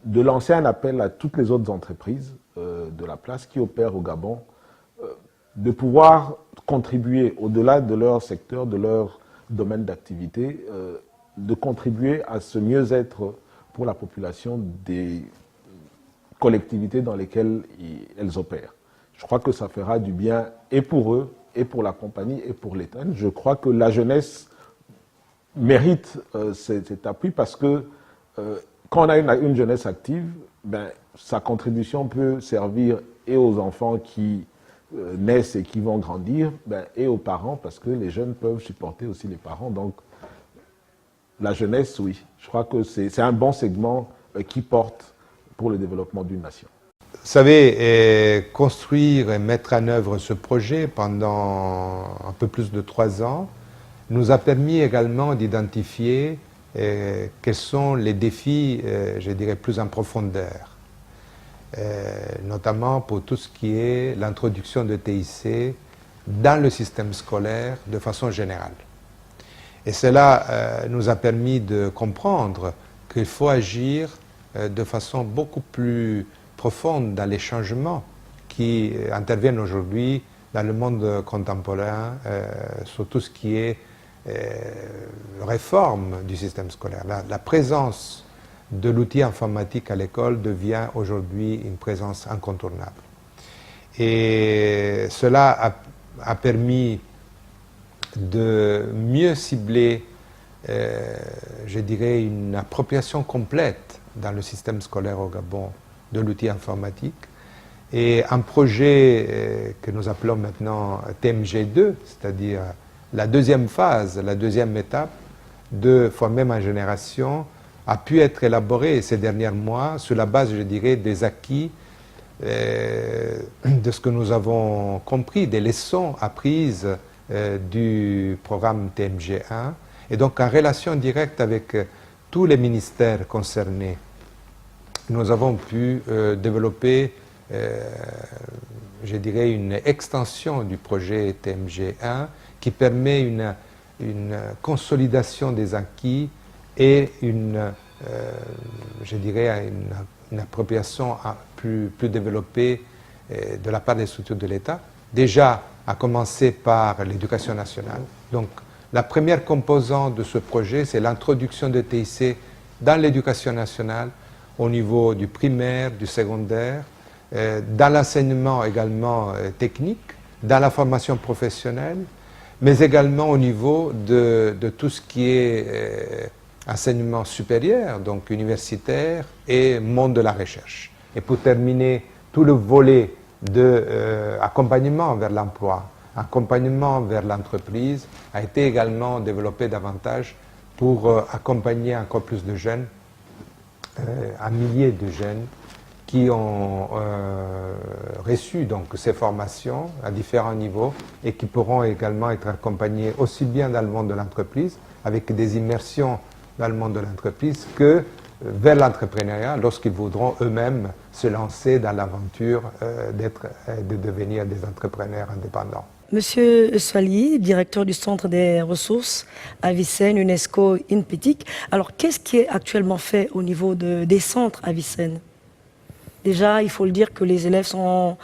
de lancer un appel à toutes les autres entreprises de la place qui opèrent au Gabon, de pouvoir contribuer au-delà de leur secteur, de leur domaine d'activité, de contribuer à ce mieux-être pour la population des collectivités dans lesquelles elles opèrent. Je crois que ça fera du bien et pour eux, et pour la compagnie, et pour l'État. Je crois que la jeunesse mérite cet appui parce que quand on a une jeunesse active, sa contribution peut servir et aux enfants qui naissent et qui vont grandir, et aux parents, parce que les jeunes peuvent supporter aussi les parents. Donc, la jeunesse, oui. Je crois que c'est un bon segment qui porte pour le développement d'une nation. Vous savez, construire et mettre en œuvre ce projet pendant un peu plus de 3 ans nous a permis également d'identifier quels sont les défis, je dirais, plus en profondeur. Notamment pour tout ce qui est l'introduction de TIC dans le système scolaire de façon générale. Et cela nous a permis de comprendre qu'il faut agir de façon beaucoup plus profonde dans les changements qui interviennent aujourd'hui dans le monde contemporain sur tout ce qui est réforme du système scolaire. La présence de l'outil informatique à l'école devient aujourd'hui une présence incontournable. Et cela a permis de mieux cibler, je dirais, une appropriation complète dans le système scolaire au Gabon de l'outil informatique. Et un projet que nous appelons maintenant TMG2, c'est-à-dire la deuxième phase, la deuxième étape de former ma génération, a pu être élaboré ces derniers mois sur la base, je dirais, des acquis de ce que nous avons compris, des leçons apprises du programme TMG1, et donc en relation directe avec tous les ministères concernés, nous avons pu développer, je dirais, une extension du projet TMG1 qui permet une consolidation des acquis et je dirais, une appropriation plus développée de la part des structures de l'État, déjà à commencer par l'éducation nationale. Donc, la première composante de ce projet, c'est l'introduction de TIC dans l'éducation nationale, au niveau du primaire, du secondaire, dans l'enseignement également technique, dans la formation professionnelle, mais également au niveau de tout ce qui est enseignement supérieur, donc universitaire, et monde de la recherche. Et pour terminer, tout le volet d'accompagnement vers l'emploi, accompagnement vers l'entreprise a été également développé davantage pour accompagner encore plus de jeunes, un millier de jeunes qui ont reçu donc ces formations à différents niveaux et qui pourront également être accompagnés aussi bien dans le monde de l'entreprise, avec des immersions dans le monde de l'entreprise, que vers l'entrepreneuriat lorsqu'ils voudront eux-mêmes se lancer dans l'aventure de devenir des entrepreneurs indépendants. Monsieur Swali, directeur du Centre des ressources à Avicenne, UNESCO, INPETIC. Alors, qu'est-ce qui est actuellement fait au niveau des centres à Avicenne? Déjà, il faut le dire que les élèves seront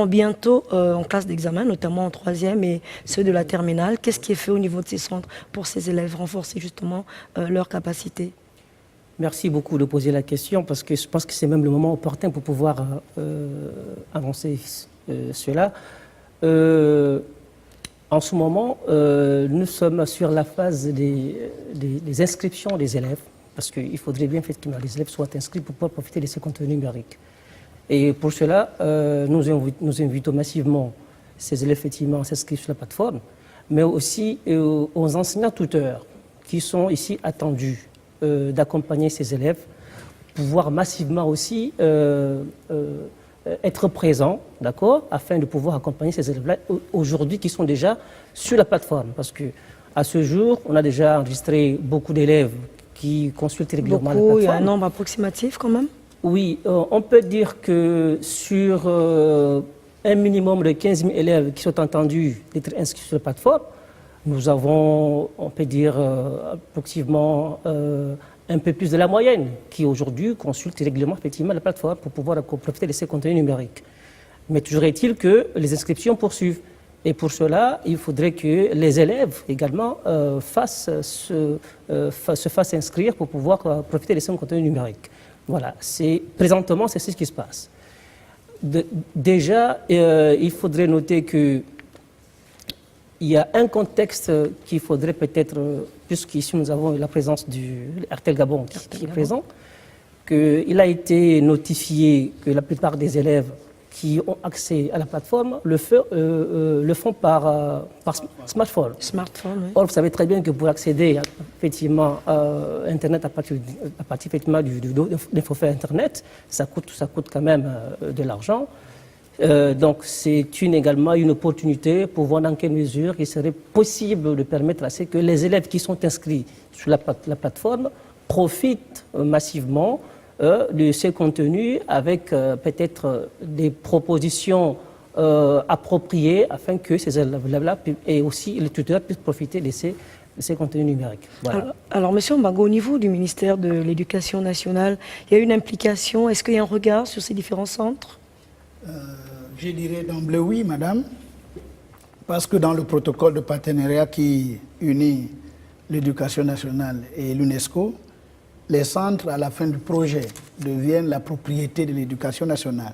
bientôt en classe d'examen, notamment en 3e et ceux de la terminale. Qu'est-ce qui est fait au niveau de ces centres pour ces élèves, renforcer justement leurs capacités? Merci beaucoup de poser la question parce que je pense que c'est même le moment opportun pour pouvoir avancer cela. En ce moment, nous sommes sur la phase des inscriptions des élèves parce qu'il faudrait bien effectivement que les élèves soient inscrits pour pouvoir profiter de ces contenus numériques. Et pour cela, nous invitons massivement ces élèves effectivement à s'inscrire sur la plateforme, mais aussi aux enseignants tuteurs qui sont ici attendus d'accompagner ces élèves, pouvoir massivement aussi être présents, d'accord, afin de pouvoir accompagner ces élèves-là aujourd'hui qui sont déjà sur la plateforme. Parce que à ce jour, on a déjà enregistré beaucoup d'élèves qui consultent régulièrement la plateforme. Il y a un nombre approximatif quand même? Oui, on peut dire que sur un minimum de 15 000 élèves qui sont entendus d'être inscrits sur la plateforme, nous avons, on peut dire, approximativement un peu plus de la moyenne qui aujourd'hui consultent régulièrement effectivement la plateforme pour pouvoir profiter de ces contenus numériques. Mais toujours est-il que les inscriptions poursuivent. Et pour cela, il faudrait que les élèves également se fassent inscrire pour pouvoir profiter de ces contenus numériques. Voilà, présentement, c'est ce qui se passe. Déjà, il faudrait noter que il y a un contexte qu'il faudrait peut-être, puisqu'ici nous avons la présence du RTL Gabon qui est présent, qu'il a été notifié que la plupart des élèves qui ont accès à la plateforme le font par smartphone. Oui. Or, vous savez très bien que pour accéder effectivement à Internet à partir effectivement d'un forfait Internet, ça coûte quand même de l'argent. Donc c'est également une opportunité pour voir dans quelle mesure il serait possible de permettre à ce que les élèves qui sont inscrits sur la plateforme profitent massivement de ces contenus avec peut-être des propositions appropriées afin que ces élèves-là et aussi les tuteurs puissent profiter de ces contenus numériques. Voilà. Alors, Monsieur Mbango, au niveau du ministère de l'Éducation nationale, il y a une implication. Est-ce qu'il y a un regard sur ces différents centres? Je dirais d'emblée oui, madame, parce que dans le protocole de partenariat qui unit l'éducation nationale et l'UNESCO, les centres, à la fin du projet, deviennent la propriété de l'éducation nationale.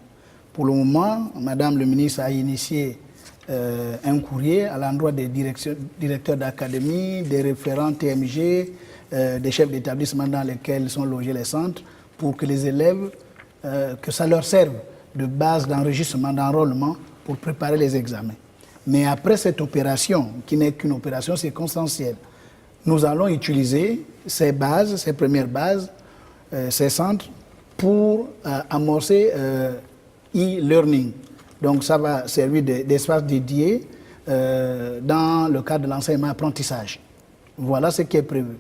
Pour le moment, madame le ministre a initié un courrier à l'endroit des directeurs d'académie, des référents TMG, des chefs d'établissement dans lesquels sont logés les centres, pour que les élèves, que ça leur serve de base d'enregistrement, d'enrôlement pour préparer les examens. Mais après cette opération, qui n'est qu'une opération circonstancielle, nous allons utiliser ces bases, ces premières bases, ces centres, pour amorcer e-learning. Donc ça va servir d'espace dédié dans le cadre de l'enseignement-apprentissage. Voilà ce qui est prévu.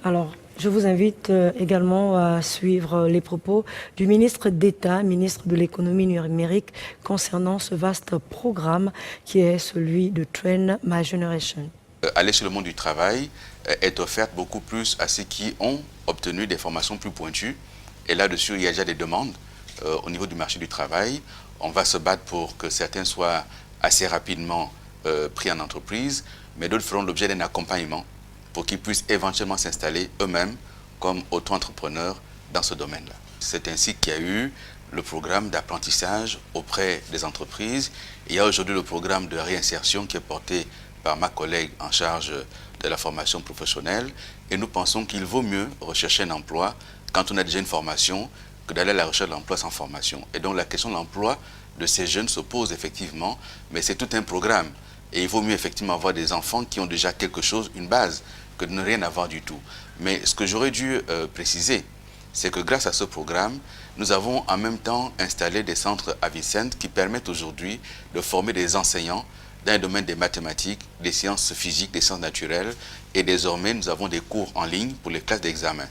Alors, je vous invite également à suivre les propos du ministre d'État, ministre de l'économie numérique, concernant ce vaste programme qui est celui de Train My Generation. Aller sur le monde du travail est offerte beaucoup plus à ceux qui ont obtenu des formations plus pointues. Et là-dessus, il y a déjà des demandes au niveau du marché du travail. On va se battre pour que certains soient assez rapidement pris en entreprise, mais d'autres feront l'objet d'un accompagnement pour qu'ils puissent éventuellement s'installer eux-mêmes comme auto-entrepreneurs dans ce domaine-là. C'est ainsi qu'il y a eu le programme d'apprentissage auprès des entreprises. Il y a aujourd'hui le programme de réinsertion qui est porté par ma collègue en charge de la formation professionnelle. Et nous pensons qu'il vaut mieux rechercher un emploi quand on a déjà une formation que d'aller à la recherche de l'emploi sans formation. Et donc la question de l'emploi de ces jeunes se pose effectivement, mais c'est tout un programme. Et il vaut mieux effectivement avoir des enfants qui ont déjà quelque chose, une base, que de ne rien avoir du tout. Mais ce que j'aurais dû préciser, c'est que grâce à ce programme, nous avons en même temps installé des centres à Vicente qui permettent aujourd'hui de former des enseignants dans le domaine des mathématiques, des sciences physiques, des sciences naturelles. Et désormais, nous avons des cours en ligne pour les classes d'examen.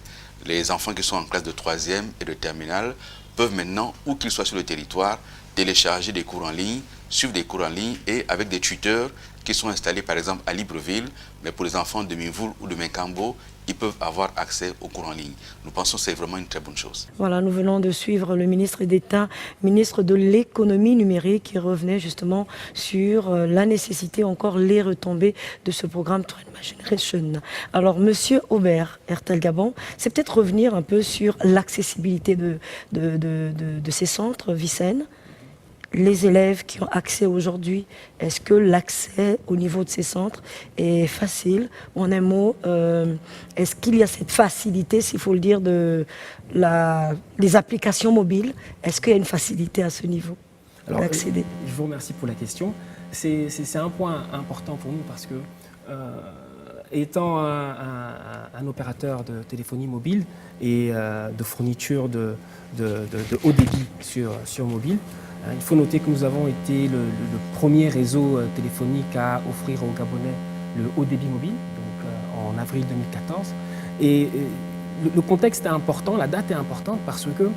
Les enfants qui sont en classe de 3e et de terminale peuvent maintenant, où qu'ils soient sur le territoire, télécharger des cours en ligne suivre des cours en ligne et avec des tuteurs qui sont installés par exemple à Libreville, mais pour les enfants de Minvoul ou de Menkambo, ils peuvent avoir accès aux cours en ligne. Nous pensons que c'est vraiment une très bonne chose. Voilà, nous venons de suivre le ministre d'État, ministre de l'économie numérique, qui revenait justement sur la nécessité, encore les retombées de ce programme Trend Generation. Alors, Monsieur Aubert, Airtel Gabon, c'est peut-être revenir un peu sur l'accessibilité de ces centres, Vicenne. Les élèves qui ont accès aujourd'hui, est-ce que l'accès au niveau de ces centres est facile? En un mot, est-ce qu'il y a cette facilité, s'il faut le dire, des applications mobiles? Est-ce qu'il y a une facilité à ce niveau d'accéder? Je vous remercie pour la question. C'est un point important pour nous parce que, étant un opérateur de téléphonie mobile et de fourniture de haut débit sur mobile, il faut noter que nous avons été le premier réseau téléphonique à offrir aux Gabonais le haut débit mobile, donc en avril 2014. Et le contexte est important, la date est importante parce que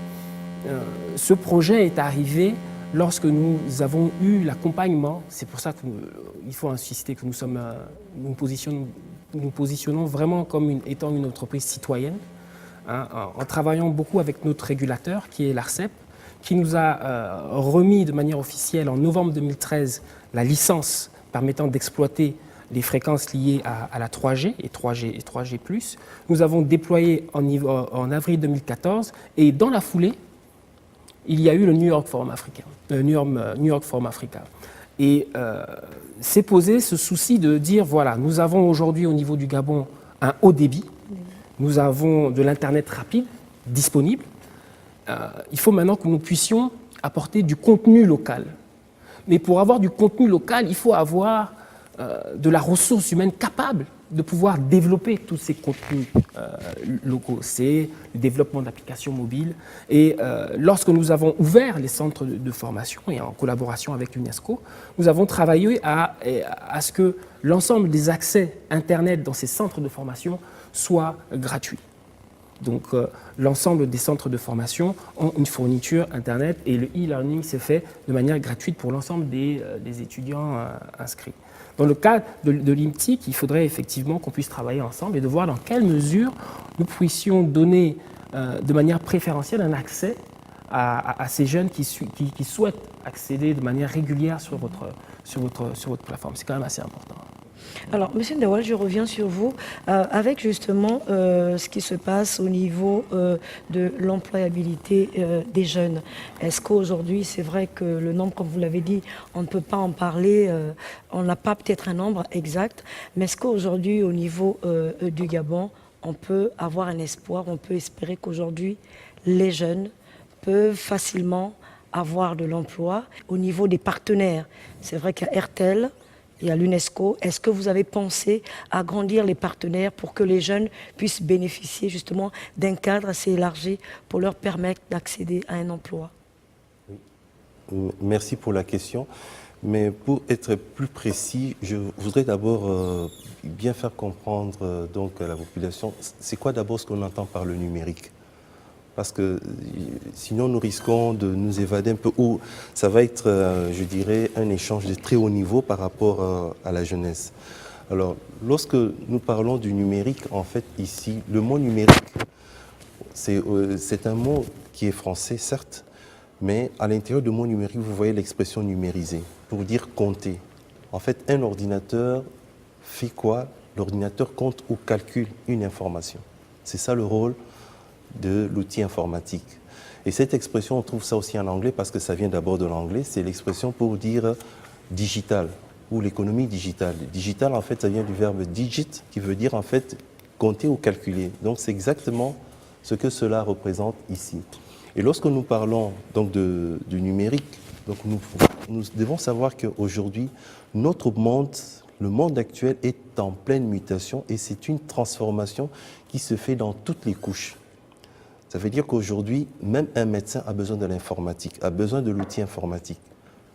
ce projet est arrivé lorsque nous avons eu l'accompagnement. C'est pour ça qu'il faut insister que nous nous positionnons vraiment comme étant une entreprise citoyenne, en travaillant beaucoup avec notre régulateur qui est l'ARCEP, qui nous a remis de manière officielle en novembre 2013 la licence permettant d'exploiter les fréquences liées à la 3G et 3G+. Nous avons déployé en avril 2014 et dans la foulée, il y a eu le New York Forum Africa. Et s'est posé ce souci de dire, voilà, nous avons aujourd'hui au niveau du Gabon un haut débit, nous avons de l'Internet rapide disponible. Il faut maintenant que nous puissions apporter du contenu local. Mais pour avoir du contenu local, il faut avoir de la ressource humaine capable de pouvoir développer tous ces contenus locaux. C'est le développement d'applications mobiles. Et lorsque nous avons ouvert les centres de formation et en collaboration avec l'UNESCO, nous avons travaillé à ce que l'ensemble des accès Internet dans ces centres de formation soient gratuits. Donc l'ensemble des centres de formation ont une fourniture Internet et le e-learning s'est fait de manière gratuite pour l'ensemble des étudiants inscrits. Dans le cas de l'IMTIC, il faudrait effectivement qu'on puisse travailler ensemble et de voir dans quelle mesure nous puissions donner de manière préférentielle un accès à ces jeunes qui souhaitent accéder de manière régulière sur votre plateforme. C'est quand même assez important. Alors, M. Ndawal, je reviens sur vous avec justement ce qui se passe au niveau de l'employabilité des jeunes. Est-ce qu'aujourd'hui, c'est vrai que le nombre, comme vous l'avez dit, on ne peut pas en parler, on n'a pas peut-être un nombre exact, mais est-ce qu'aujourd'hui, au niveau du Gabon, on peut avoir un espoir, on peut espérer qu'aujourd'hui, les jeunes peuvent facilement avoir de l'emploi au niveau des partenaires? C'est vrai qu'à RTL, et à l'UNESCO, est-ce que vous avez pensé à agrandir les partenaires pour que les jeunes puissent bénéficier justement d'un cadre assez élargi pour leur permettre d'accéder à un emploi? Oui. Merci pour la question. Mais pour être plus précis, je voudrais d'abord bien faire comprendre donc, à la population, c'est quoi d'abord ce qu'on entend par le numérique? Parce que sinon nous risquons de nous évader un peu, ou ça va être, je dirais, un échange de très haut niveau par rapport à la jeunesse. Alors, lorsque nous parlons du numérique, en fait, ici, le mot numérique, c'est un mot qui est français, certes, mais à l'intérieur du mot numérique, vous voyez l'expression numérisée, pour dire compter. En fait, un ordinateur fait quoi? L'ordinateur compte ou calcule une information. C'est ça le rôle de l'outil informatique. Et cette expression, on trouve ça aussi en anglais parce que ça vient d'abord de l'anglais, c'est l'expression pour dire digital ou l'économie digitale. Digital, en fait, ça vient du verbe digit qui veut dire en fait compter ou calculer. Donc c'est exactement ce que cela représente ici. Et lorsque nous parlons donc du numérique, donc nous devons savoir qu'aujourd'hui, notre monde, le monde actuel est en pleine mutation et c'est une transformation qui se fait dans toutes les couches. Ça veut dire qu'aujourd'hui, même un médecin a besoin de l'informatique, a besoin de l'outil informatique.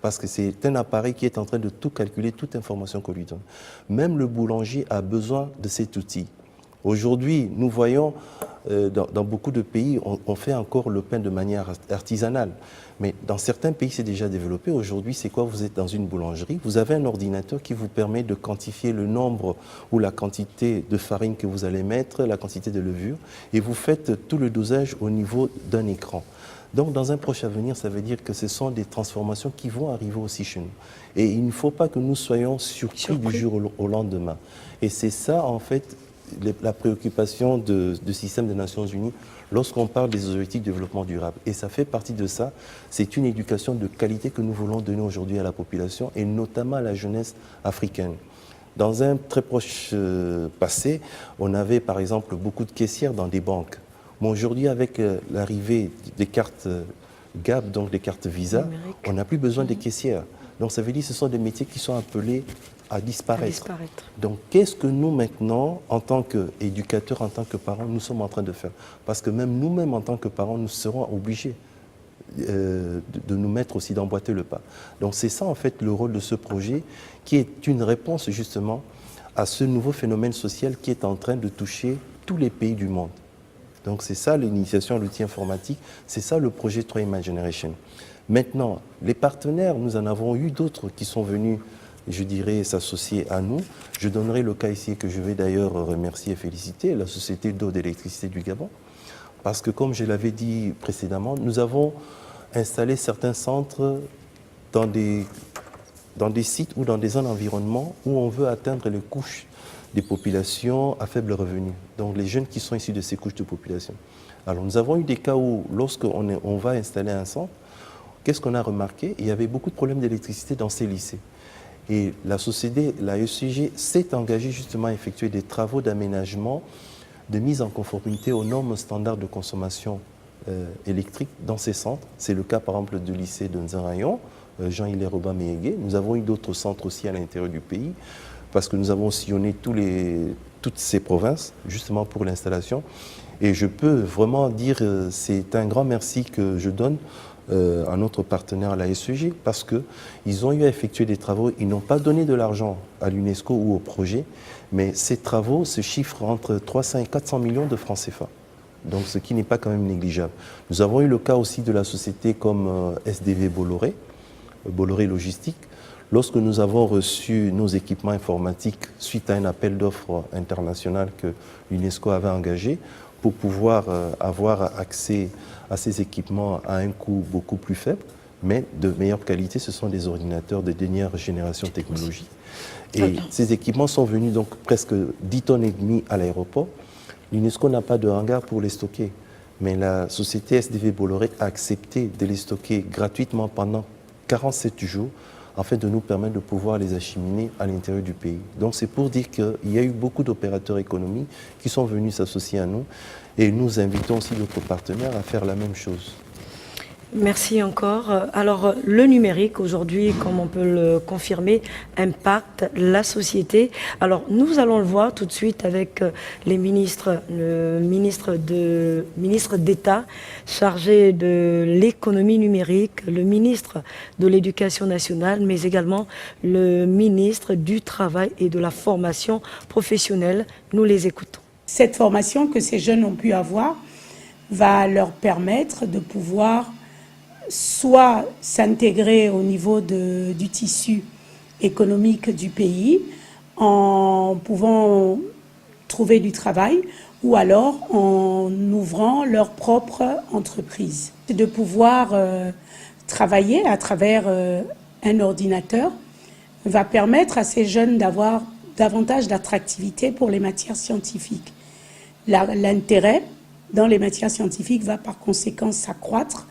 Parce que c'est un appareil qui est en train de tout calculer, toute information qu'on lui donne. Même le boulanger a besoin de cet outil. Aujourd'hui, nous voyons dans beaucoup de pays, on fait encore le pain de manière artisanale. Mais dans certains pays, c'est déjà développé. Aujourd'hui, c'est quoi? Vous êtes dans une boulangerie, vous avez un ordinateur qui vous permet de quantifier le nombre ou la quantité de farine que vous allez mettre, la quantité de levure, et vous faites tout le dosage au niveau d'un écran. Donc, dans un proche avenir, ça veut dire que ce sont des transformations qui vont arriver aussi chez nous. Et il ne faut pas que nous soyons surpris du jour au lendemain. Et c'est ça, en fait, la préoccupation du système des Nations Unies lorsqu'on parle des objectifs de développement durable. Et ça fait partie de ça. C'est une éducation de qualité que nous voulons donner aujourd'hui à la population et notamment à la jeunesse africaine. Dans un très proche passé, on avait par exemple beaucoup de caissières dans des banques. Mais aujourd'hui, avec l'arrivée des cartes GAB, donc des cartes Visa, on n'a plus besoin des caissières. Donc ça veut dire que ce sont des métiers qui sont appelés à disparaître. Donc qu'est-ce que nous maintenant, en tant qu'éducateurs, en tant que parents, nous sommes en train de faire? Parce que même nous-mêmes, en tant que parents, nous serons obligés de nous mettre aussi, d'emboîter le pas. Donc c'est ça en fait le rôle de ce projet, qui est une réponse justement à ce nouveau phénomène social qui est en train de toucher tous les pays du monde. Donc c'est ça l'initiation à l'outil informatique, c'est ça le projet 3 Generation. Maintenant, les partenaires, nous en avons eu d'autres qui sont venus, je dirais, s'associer à nous. Je donnerai le cas ici que je vais d'ailleurs remercier et féliciter, la Société d'eau d'électricité du Gabon. Parce que comme je l'avais dit précédemment, nous avons installé certains centres dans des sites ou dans des zones d'environnement où on veut atteindre les couches des populations à faible revenu. Donc les jeunes qui sont issus de ces couches de population. Alors nous avons eu des cas où lorsqu'on va installer un centre, qu'est-ce qu'on a remarqué? Il y avait beaucoup de problèmes d'électricité dans ces lycées. Et la société, la ECG, s'est engagée justement à effectuer des travaux d'aménagement, de mise en conformité aux normes standards de consommation électrique dans ces centres. C'est le cas par exemple du lycée de Nzarayon, Jean-Hilaire Obama-Mégué. Nous avons eu d'autres centres aussi à l'intérieur du pays, parce que nous avons sillonné toutes ces provinces justement pour l'installation. Et je peux vraiment dire, c'est un grand merci que je donne à notre partenaire, la SEG, parce qu'ils ont eu à effectuer des travaux. Ils n'ont pas donné de l'argent à l'UNESCO ou au projet, mais ces travaux se chiffrent entre 300 et 400 millions de francs CFA. Donc ce qui n'est pas quand même négligeable. Nous avons eu le cas aussi de la société comme SDV Bolloré, Bolloré Logistique. Lorsque nous avons reçu nos équipements informatiques suite à un appel d'offres international que l'UNESCO avait engagé, pour pouvoir avoir accès à ces équipements à un coût beaucoup plus faible, mais de meilleure qualité, ce sont des ordinateurs de dernière génération technologique. Et ces équipements sont venus donc presque 10 tonnes et demie à l'aéroport. L'UNESCO n'a pas de hangar pour les stocker, mais la société SDV Bolloré a accepté de les stocker gratuitement pendant 47 jours, afin de nous permettre de pouvoir les acheminer à l'intérieur du pays. Donc c'est pour dire qu'il y a eu beaucoup d'opérateurs économiques qui sont venus s'associer à nous et nous invitons aussi d'autres partenaires à faire la même chose. Merci encore. Alors, le numérique, aujourd'hui, comme on peut le confirmer, impacte la société. Alors, nous allons le voir tout de suite avec les ministres, le ministre d'État chargé de l'économie numérique, le ministre de l'Éducation nationale, mais également le ministre du Travail et de la formation professionnelle. Nous les écoutons. Cette formation que ces jeunes ont pu avoir va leur permettre de pouvoir soit s'intégrer au niveau du tissu économique du pays en pouvant trouver du travail ou alors en ouvrant leur propre entreprise. De pouvoir travailler à travers un ordinateur va permettre à ces jeunes d'avoir davantage d'attractivité pour les matières scientifiques. L'intérêt dans les matières scientifiques va par conséquent s'accroître.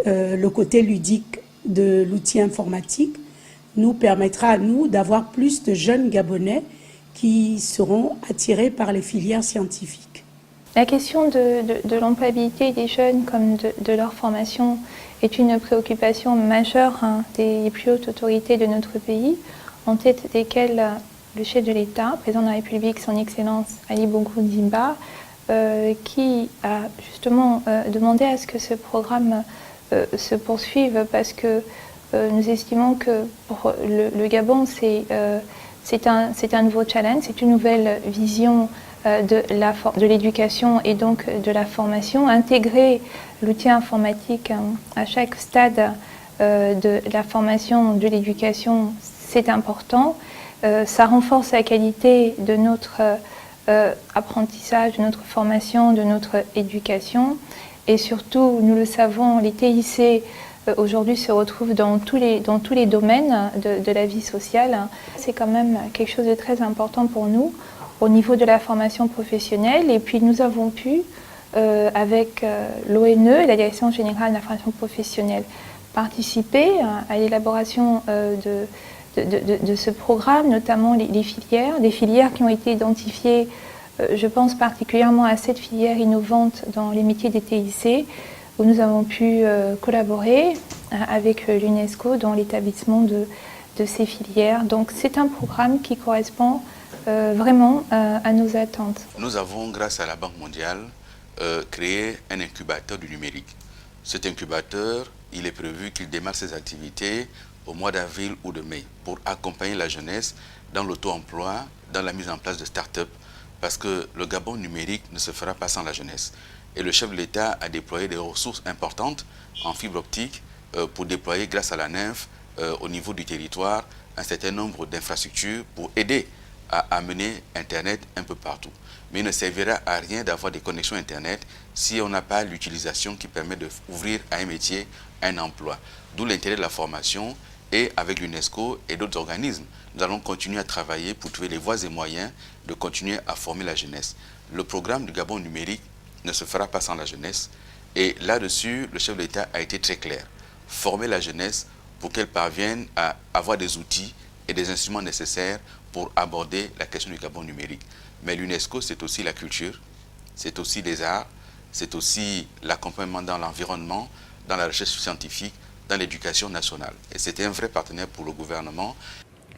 Le côté ludique de l'outil informatique nous permettra à nous d'avoir plus de jeunes Gabonais qui seront attirés par les filières scientifiques. La question de l'employabilité des jeunes comme de leur formation est une préoccupation majeure des plus hautes autorités de notre pays, en tête desquelles le chef de l'État, président de la République, son Excellence Ali Bongo Ondimba, qui a justement demandé à ce que ce programme se poursuivent parce que nous estimons que pour le Gabon, c'est un nouveau challenge, c'est une nouvelle vision de l'éducation et donc de la formation. Intégrer l'outil informatique à chaque stade de la formation, de l'éducation, c'est important. Ça renforce la qualité de notre apprentissage, de notre formation, de notre éducation. Et surtout, nous le savons, les TIC aujourd'hui se retrouvent dans tous les domaines de la vie sociale. C'est quand même quelque chose de très important pour nous au niveau de la formation professionnelle. Et puis nous avons pu, avec l'ONE et la Direction générale de la formation professionnelle, participer à l'élaboration de ce programme, notamment les filières, des filières qui ont été identifiées. Je pense particulièrement à cette filière innovante dans les métiers des TIC, où nous avons pu collaborer avec l'UNESCO dans l'établissement de ces filières. Donc c'est un programme qui correspond vraiment à nos attentes. Nous avons, grâce à la Banque mondiale, créé un incubateur du numérique. Cet incubateur, il est prévu qu'il démarre ses activités au mois d'avril ou de mai pour accompagner la jeunesse dans l'auto-emploi, dans la mise en place de start-up, parce que le Gabon numérique ne se fera pas sans la jeunesse. Et le chef de l'État a déployé des ressources importantes en fibre optique pour déployer, grâce à la NINF, au niveau du territoire, un certain nombre d'infrastructures pour aider à amener Internet un peu partout. Mais il ne servira à rien d'avoir des connexions Internet si on n'a pas l'utilisation qui permet d'ouvrir à un métier, un emploi. D'où l'intérêt de la formation. Et avec l'UNESCO et d'autres organismes, nous allons continuer à travailler pour trouver les voies et moyens de continuer à former la jeunesse. Le programme du Gabon numérique ne se fera pas sans la jeunesse. Et là-dessus, le chef de l'État a été très clair. Former la jeunesse pour qu'elle parvienne à avoir des outils et des instruments nécessaires pour aborder la question du Gabon numérique. Mais l'UNESCO, c'est aussi la culture, c'est aussi les arts, c'est aussi l'accompagnement dans l'environnement, dans la recherche scientifique, dans l'éducation nationale. Et c'était un vrai partenaire pour le gouvernement.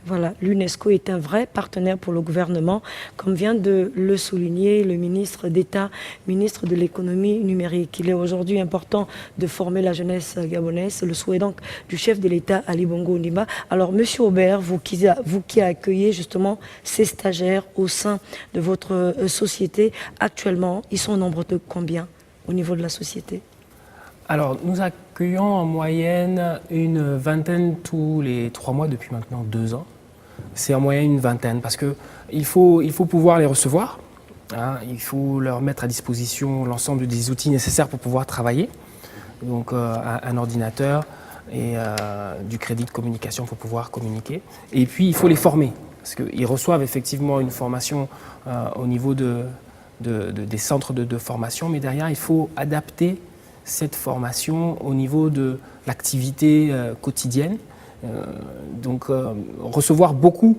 Voilà, l'UNESCO est un vrai partenaire pour le gouvernement, comme vient de le souligner le ministre d'État, ministre de l'économie numérique. Il est aujourd'hui important de former la jeunesse gabonaise, le souhait donc du chef de l'État, Ali Bongo Ondimba. Alors, Monsieur Aubert, vous qui accueillez justement ces stagiaires au sein de votre société, actuellement, ils sont au nombre de combien au niveau de la société ? Alors, nous accueillons en moyenne une vingtaine tous les 3 mois depuis maintenant 2 ans. C'est en moyenne une vingtaine parce qu'il faut pouvoir les recevoir. Hein, il faut leur mettre à disposition l'ensemble des outils nécessaires pour pouvoir travailler. Donc, un ordinateur et du crédit de communication pour pouvoir communiquer. Et puis, il faut les former parce qu'ils reçoivent effectivement une formation au niveau des centres de formation, mais derrière, il faut adapter cette formation au niveau de l'activité quotidienne. Donc recevoir beaucoup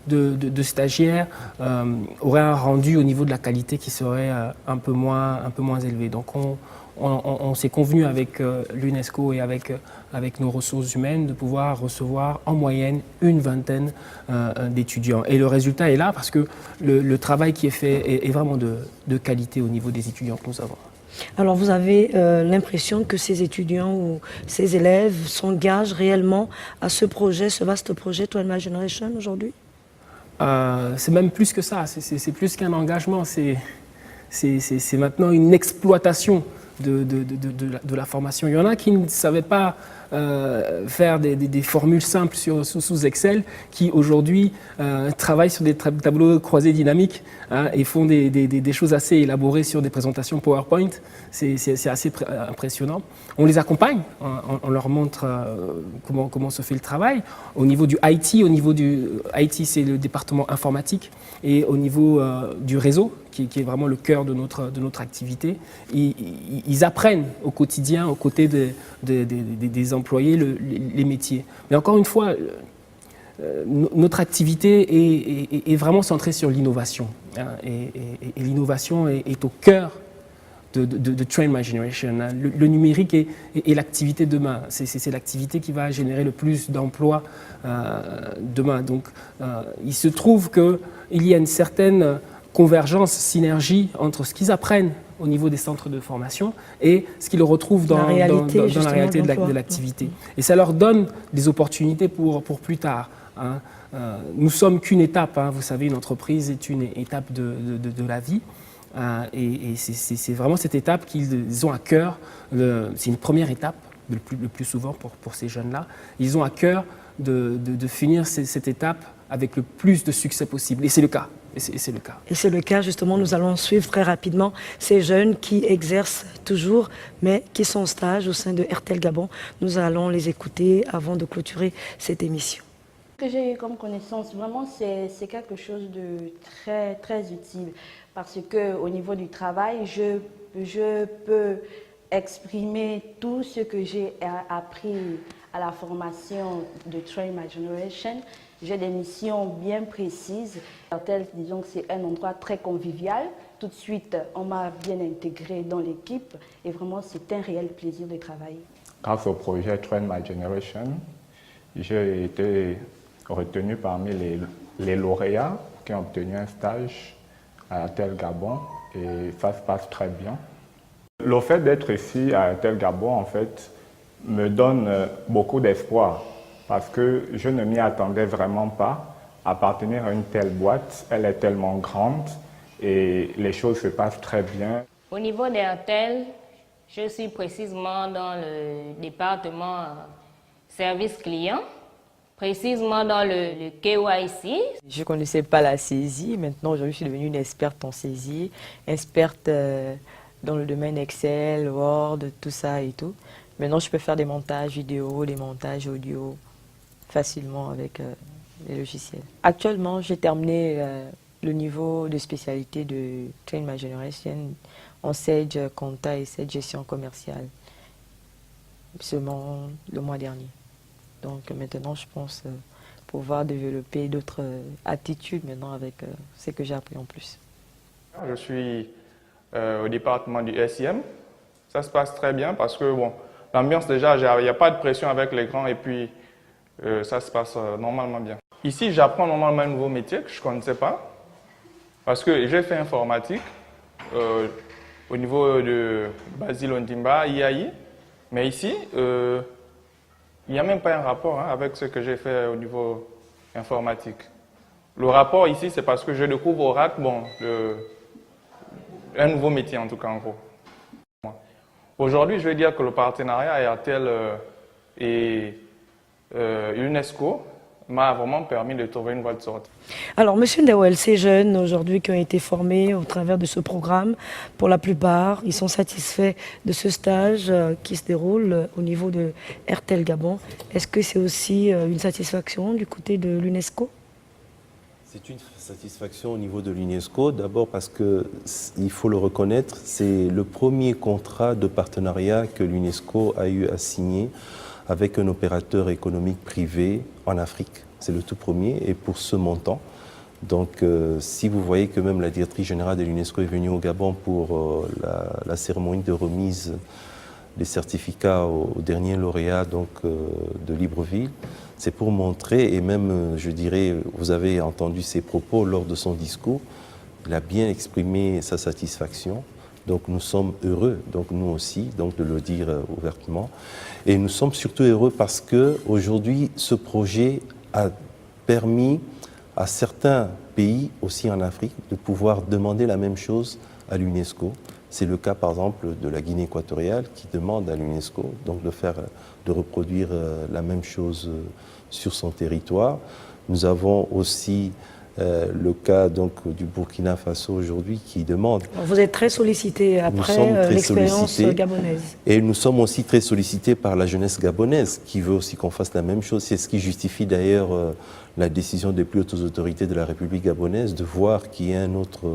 de stagiaires aurait un rendu au niveau de la qualité qui serait un peu moins élevé. Donc on s'est convenu avec l'UNESCO et avec nos ressources humaines de pouvoir recevoir en moyenne une vingtaine d'étudiants. Et le résultat est là parce que le travail qui est fait est vraiment de qualité au niveau des étudiants que nous avons. Alors vous avez l'impression que ces étudiants ou ces élèves s'engagent réellement à ce projet, ce vaste projet Twin My Generation aujourd'hui ? C'est même plus que ça, c'est plus qu'un engagement, c'est maintenant une exploitation de la formation. Il y en a qui ne savaient pas faire des formules simples sous Excel, qui aujourd'hui travaillent sur des tableaux croisés dynamiques et font des choses assez élaborées sur des présentations PowerPoint. C'est assez impressionnant. On les accompagne, on leur montre comment se fait le travail. Au niveau du IT, IT c'est le département informatique, et au niveau du réseau, qui est vraiment le cœur de notre activité, ils apprennent au quotidien, aux côtés des employés, les métiers. Mais encore une fois, notre activité est vraiment centrée sur l'innovation. Hein, et l'innovation est au cœur de Train My Generation. Hein. Le numérique est l'activité de demain. C'est l'activité qui va générer le plus d'emplois demain. Donc, il se trouve qu'il y a une certaine convergence, synergie entre ce qu'ils apprennent au niveau des centres de formation et ce qu'ils retrouvent dans la réalité de l'activité. Et ça leur donne des opportunités pour plus tard. hein. Nous sommes qu'une étape, hein. Vous savez, une entreprise est une étape de la vie. Et c'est vraiment cette étape qu'ils ont à cœur. C'est une première étape, le plus souvent pour ces jeunes-là. Ils ont à cœur de finir cette étape avec le plus de succès possible. Et c'est le cas. Et c'est le cas. Et c'est le cas, justement, nous allons suivre très rapidement ces jeunes qui exercent toujours, mais qui sont en stage au sein de RTL Gabon. Nous allons les écouter avant de clôturer cette émission. Ce que j'ai eu comme connaissance, vraiment, c'est quelque chose de très, très utile. Parce qu'au niveau du travail, je peux exprimer tout ce que j'ai appris à la formation de Train My Generation. J'ai des missions bien précises. Disons que c'est un endroit très convivial. Tout de suite, on m'a bien intégré dans l'équipe et vraiment, c'est un réel plaisir de travailler. Grâce au projet Train My Generation, j'ai été retenu parmi les lauréats qui ont obtenu un stage à RTL Gabon et ça se passe très bien. Le fait d'être ici à RTL Gabon, en fait, me donne beaucoup d'espoir parce que je ne m'y attendais vraiment pas. Appartenir à une telle boîte, elle est tellement grande et les choses se passent très bien. Au niveau d'RTL, je suis précisément dans le département service client, précisément dans le KYC. Je ne connaissais pas la saisie. Maintenant, aujourd'hui, je suis devenue une experte en saisie, experte dans le domaine Excel, Word, tout ça et tout. Maintenant, je peux faire des montages vidéo, des montages audio facilement avec les logiciels. Actuellement, j'ai terminé le niveau de spécialité de Train My Generation en Sage Compta et Sage Gestion commerciale, seulement le mois dernier. Donc maintenant, je pense pouvoir développer d'autres aptitudes maintenant avec ce que j'ai appris en plus. Je suis au département du SIM. Ça se passe très bien parce que bon, l'ambiance déjà, il n'y a pas de pression avec les grands et puis ça se passe normalement bien. Ici, j'apprends normalement un nouveau métier que je ne connaissais pas parce que j'ai fait informatique au niveau de Basile Ondimba, IAI. Mais ici, il n'y a même pas un rapport avec ce que j'ai fait au niveau informatique. Le rapport ici, c'est parce que je découvre Oracle, bon, un nouveau métier en tout cas en gros. Aujourd'hui, je vais dire que le partenariat RTL et UNESCO m'a vraiment permis de trouver une voie de sortie. Alors, Monsieur Ndawel, ces jeunes aujourd'hui qui ont été formés au travers de ce programme, pour la plupart, ils sont satisfaits de ce stage qui se déroule au niveau de RTL Gabon. Est-ce que c'est aussi une satisfaction du côté de l'UNESCO? C'est une satisfaction au niveau de l'UNESCO, d'abord parce qu'il faut le reconnaître, c'est le premier contrat de partenariat que l'UNESCO a eu à signer avec un opérateur économique privé en Afrique. C'est le tout premier et pour ce montant. Donc si vous voyez que même la directrice générale de l'UNESCO est venue au Gabon pour la cérémonie de remise des certificats aux derniers lauréats donc, de Libreville, c'est pour montrer, et même je dirais, vous avez entendu ses propos lors de son discours, il a bien exprimé sa satisfaction. Donc nous sommes heureux, donc nous aussi, donc de le dire ouvertement. Et nous sommes surtout heureux parce qu'aujourd'hui, ce projet a permis à certains pays, aussi en Afrique, de pouvoir demander la même chose à l'UNESCO. C'est le cas, par exemple, de la Guinée équatoriale qui demande à l'UNESCO donc de reproduire la même chose sur son territoire. Nous avons aussi le cas donc, du Burkina Faso aujourd'hui qui demande. Vous êtes très sollicité après l'expérience gabonaise. Et nous sommes aussi très sollicités par la jeunesse gabonaise qui veut aussi qu'on fasse la même chose. C'est ce qui justifie d'ailleurs la décision des plus hautes autorités de la République gabonaise de voir qu'il y a un autre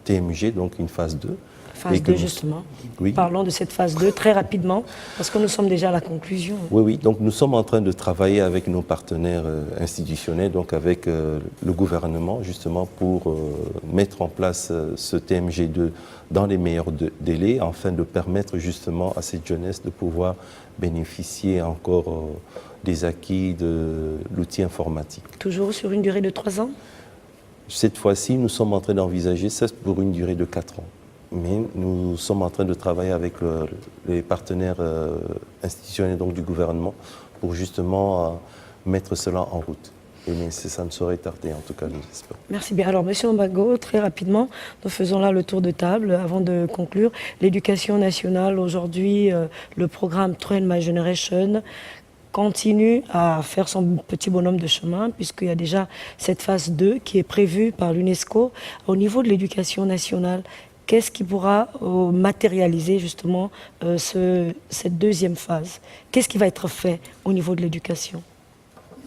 TMG, donc une phase 2. Phase 2, justement. Oui. Parlons de cette phase 2 très rapidement, parce que nous sommes déjà à la conclusion. Oui, oui. Donc nous sommes en train de travailler avec nos partenaires institutionnels, donc avec le gouvernement, justement, pour mettre en place ce TMG2 dans les meilleurs délais, afin de permettre justement à cette jeunesse de pouvoir bénéficier encore des acquis de l'outil informatique. Toujours sur une durée de 3 ans? Cette fois-ci, nous sommes en train d'envisager ça pour une durée de 4 ans. Mais nous sommes en train de travailler avec les partenaires institutionnels donc, du gouvernement pour justement mettre cela en route. mais ça ne saurait tarder, en tout cas, j'espère. Merci bien. Alors, Monsieur Mbago, très rapidement, nous faisons là le tour de table avant de conclure. L'éducation nationale, aujourd'hui, le programme Train My Generation continue à faire son petit bonhomme de chemin, puisqu'il y a déjà cette phase 2 qui est prévue par l'UNESCO. Au niveau de l'éducation nationale, qu'est-ce qui pourra matérialiser justement cette deuxième phase? Qu'est-ce qui va être fait au niveau de l'éducation?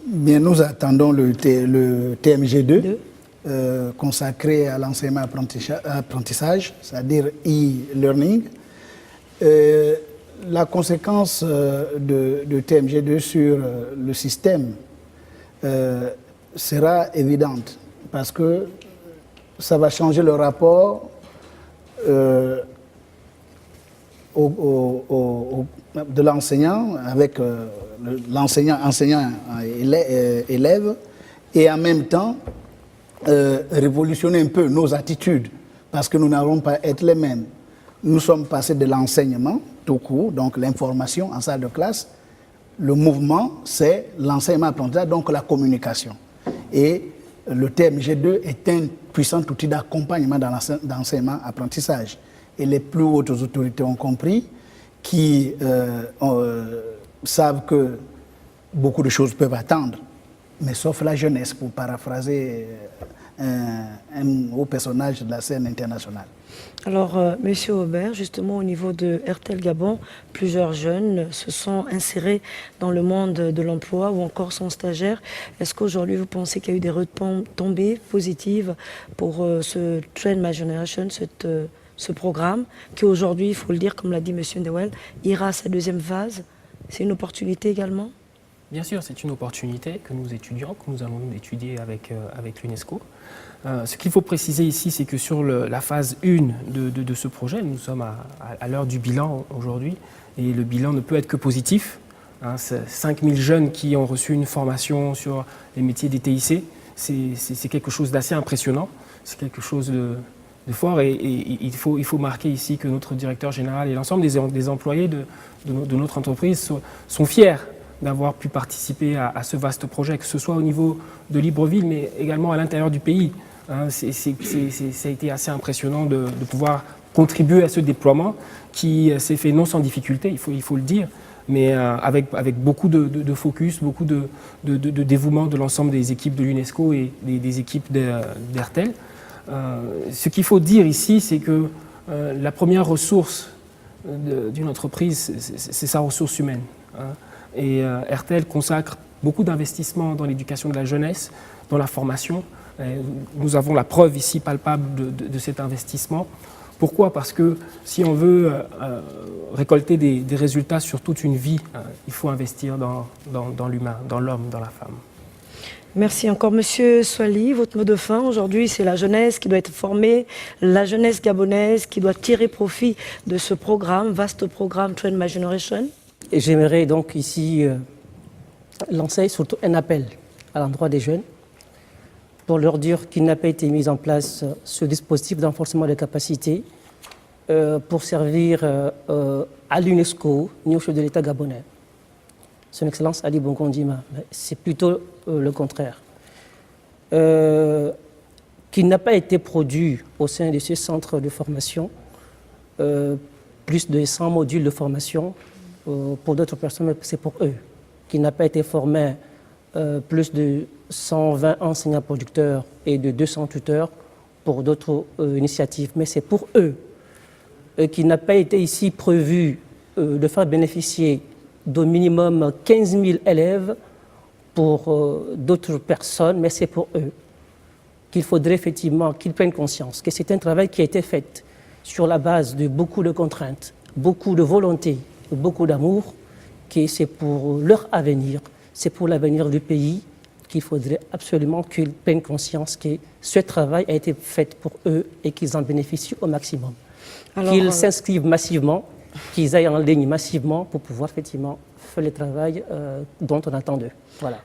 Bien, nous attendons le TMG2 consacré à l'enseignement apprentissage, c'est-à-dire e-learning. La conséquence de TMG2 sur le système sera évidente parce que ça va changer le rapport de l'enseignant avec enseignant élève et en même temps révolutionner un peu nos attitudes parce que nous n'allons pas être les mêmes. Nous sommes passés de l'enseignement tout court, donc l'information en salle de classe. Le mouvement, c'est l'enseignement apprentissage, donc la communication. Et le TMG2 est un puissant outil d'accompagnement dans l'enseignement apprentissage. Et les plus hautes autorités ont compris, qui savent que beaucoup de choses peuvent attendre, mais sauf la jeunesse, pour paraphraser un haut personnage de la scène internationale. Alors, Monsieur Aubert, justement au niveau de RTL Gabon, plusieurs jeunes se sont insérés dans le monde de l'emploi ou encore sont stagiaires. Est-ce qu'aujourd'hui vous pensez qu'il y a eu des retombées positives pour ce Train My Generation, ce programme qui aujourd'hui, il faut le dire, comme l'a dit Monsieur Ndewel, ira à sa deuxième phase? C'est une opportunité également? Bien sûr, c'est une opportunité que nous étudions, que nous allons étudier avec l'UNESCO. Ce qu'il faut préciser ici, c'est que sur la phase 1 de ce projet, nous sommes à l'heure du bilan aujourd'hui, et le bilan ne peut être que positif. 5000 jeunes qui ont reçu une formation sur les métiers des TIC, c'est quelque chose d'assez impressionnant, c'est quelque chose de fort, et il faut marquer ici que notre directeur général et l'ensemble des employés de notre entreprise sont fiers d'avoir pu participer à ce vaste projet, que ce soit au niveau de Libreville, mais également à l'intérieur du pays. Ça a été assez impressionnant de pouvoir contribuer à ce déploiement qui s'est fait non sans difficulté, il faut le dire, mais avec beaucoup de focus, beaucoup de dévouement de l'ensemble des équipes de l'UNESCO et des équipes d'RTL. Ce qu'il faut dire ici, c'est que la première ressource d'une entreprise, c'est sa ressource humaine. Et RTL consacre beaucoup d'investissements dans l'éducation de la jeunesse, dans la formation. Et nous avons la preuve ici palpable de cet investissement. Pourquoi? Parce que si on veut récolter des résultats sur toute une vie, il faut investir dans l'humain, dans l'homme, dans la femme. Merci encore, Monsieur Swali. Votre mot de fin aujourd'hui, c'est la jeunesse qui doit être formée, la jeunesse gabonaise qui doit tirer profit de ce programme, vaste programme Train My Generation. Et j'aimerais donc ici lancer surtout un appel à l'endroit des jeunes pour leur dire qu'il n'a pas été mis en place ce dispositif d'enforcement des capacités pour servir à l'UNESCO ni au chef de l'État gabonais. Son Excellence Ali Bongo Ondimba, c'est plutôt le contraire. Qu'il n'a pas été produit au sein de ce centre de formation plus de 100 modules de formation pour d'autres personnes, mais c'est pour eux. Qu'il n'a pas été formé plus de 120 enseignants producteurs et de 200 tuteurs pour d'autres initiatives, mais c'est pour eux. Qu'il n'a pas été ici prévu de faire bénéficier d'au minimum 15 000 élèves pour d'autres personnes, mais c'est pour eux. Qu'il faudrait effectivement qu'ils prennent conscience que c'est un travail qui a été fait sur la base de beaucoup de contraintes, beaucoup de volonté, beaucoup d'amour, que c'est pour leur avenir, c'est pour l'avenir du pays qu'il faudrait absolument qu'ils prennent conscience que ce travail a été fait pour eux et qu'ils en bénéficient au maximum. Qu'ils s'inscrivent massivement, qu'ils aillent en ligne massivement pour pouvoir effectivement faire le travail dont on attend d'eux. Voilà.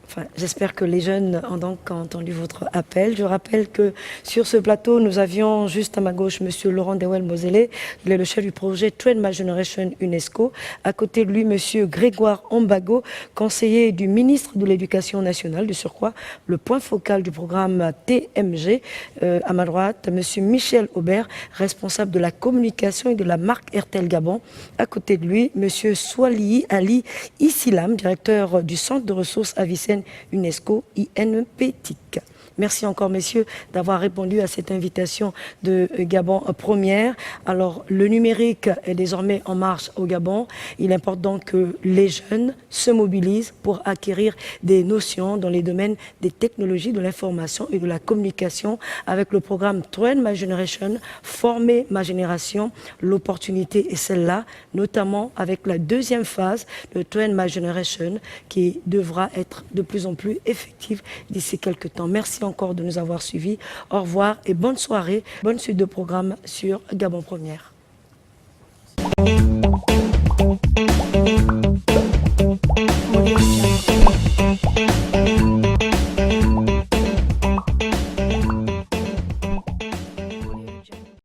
Enfin, j'espère que les jeunes ont donc entendu votre appel. Je rappelle que sur ce plateau, nous avions juste à ma gauche M. Laurent Dewel-Mosele, il est le chef du projet Train My Generation UNESCO. À côté de lui, M. Grégoire Ombago, conseiller du ministre de l'Éducation nationale. De surcroît, le point focal du programme TMG. À ma droite, M. Michel Aubert, responsable de la communication et de la marque RTL Gabon. À côté de lui, M. Swali Ali Issilam, directeur du Centre de ressources Avicenne UNESCO INPTIC. Merci encore, messieurs, d'avoir répondu à cette invitation de Gabon Première. Alors, le numérique est désormais en marche au Gabon. Il importe donc que les jeunes se mobilisent pour acquérir des notions dans les domaines des technologies, de l'information et de la communication avec le programme Train My Generation, Former ma génération. L'opportunité est celle-là, notamment avec la deuxième phase de Train My Generation qui devra être de plus en plus effective d'ici quelques temps. Merci encore de nous avoir suivis. Au revoir et bonne soirée. Bonne suite de programme sur Gabon Première.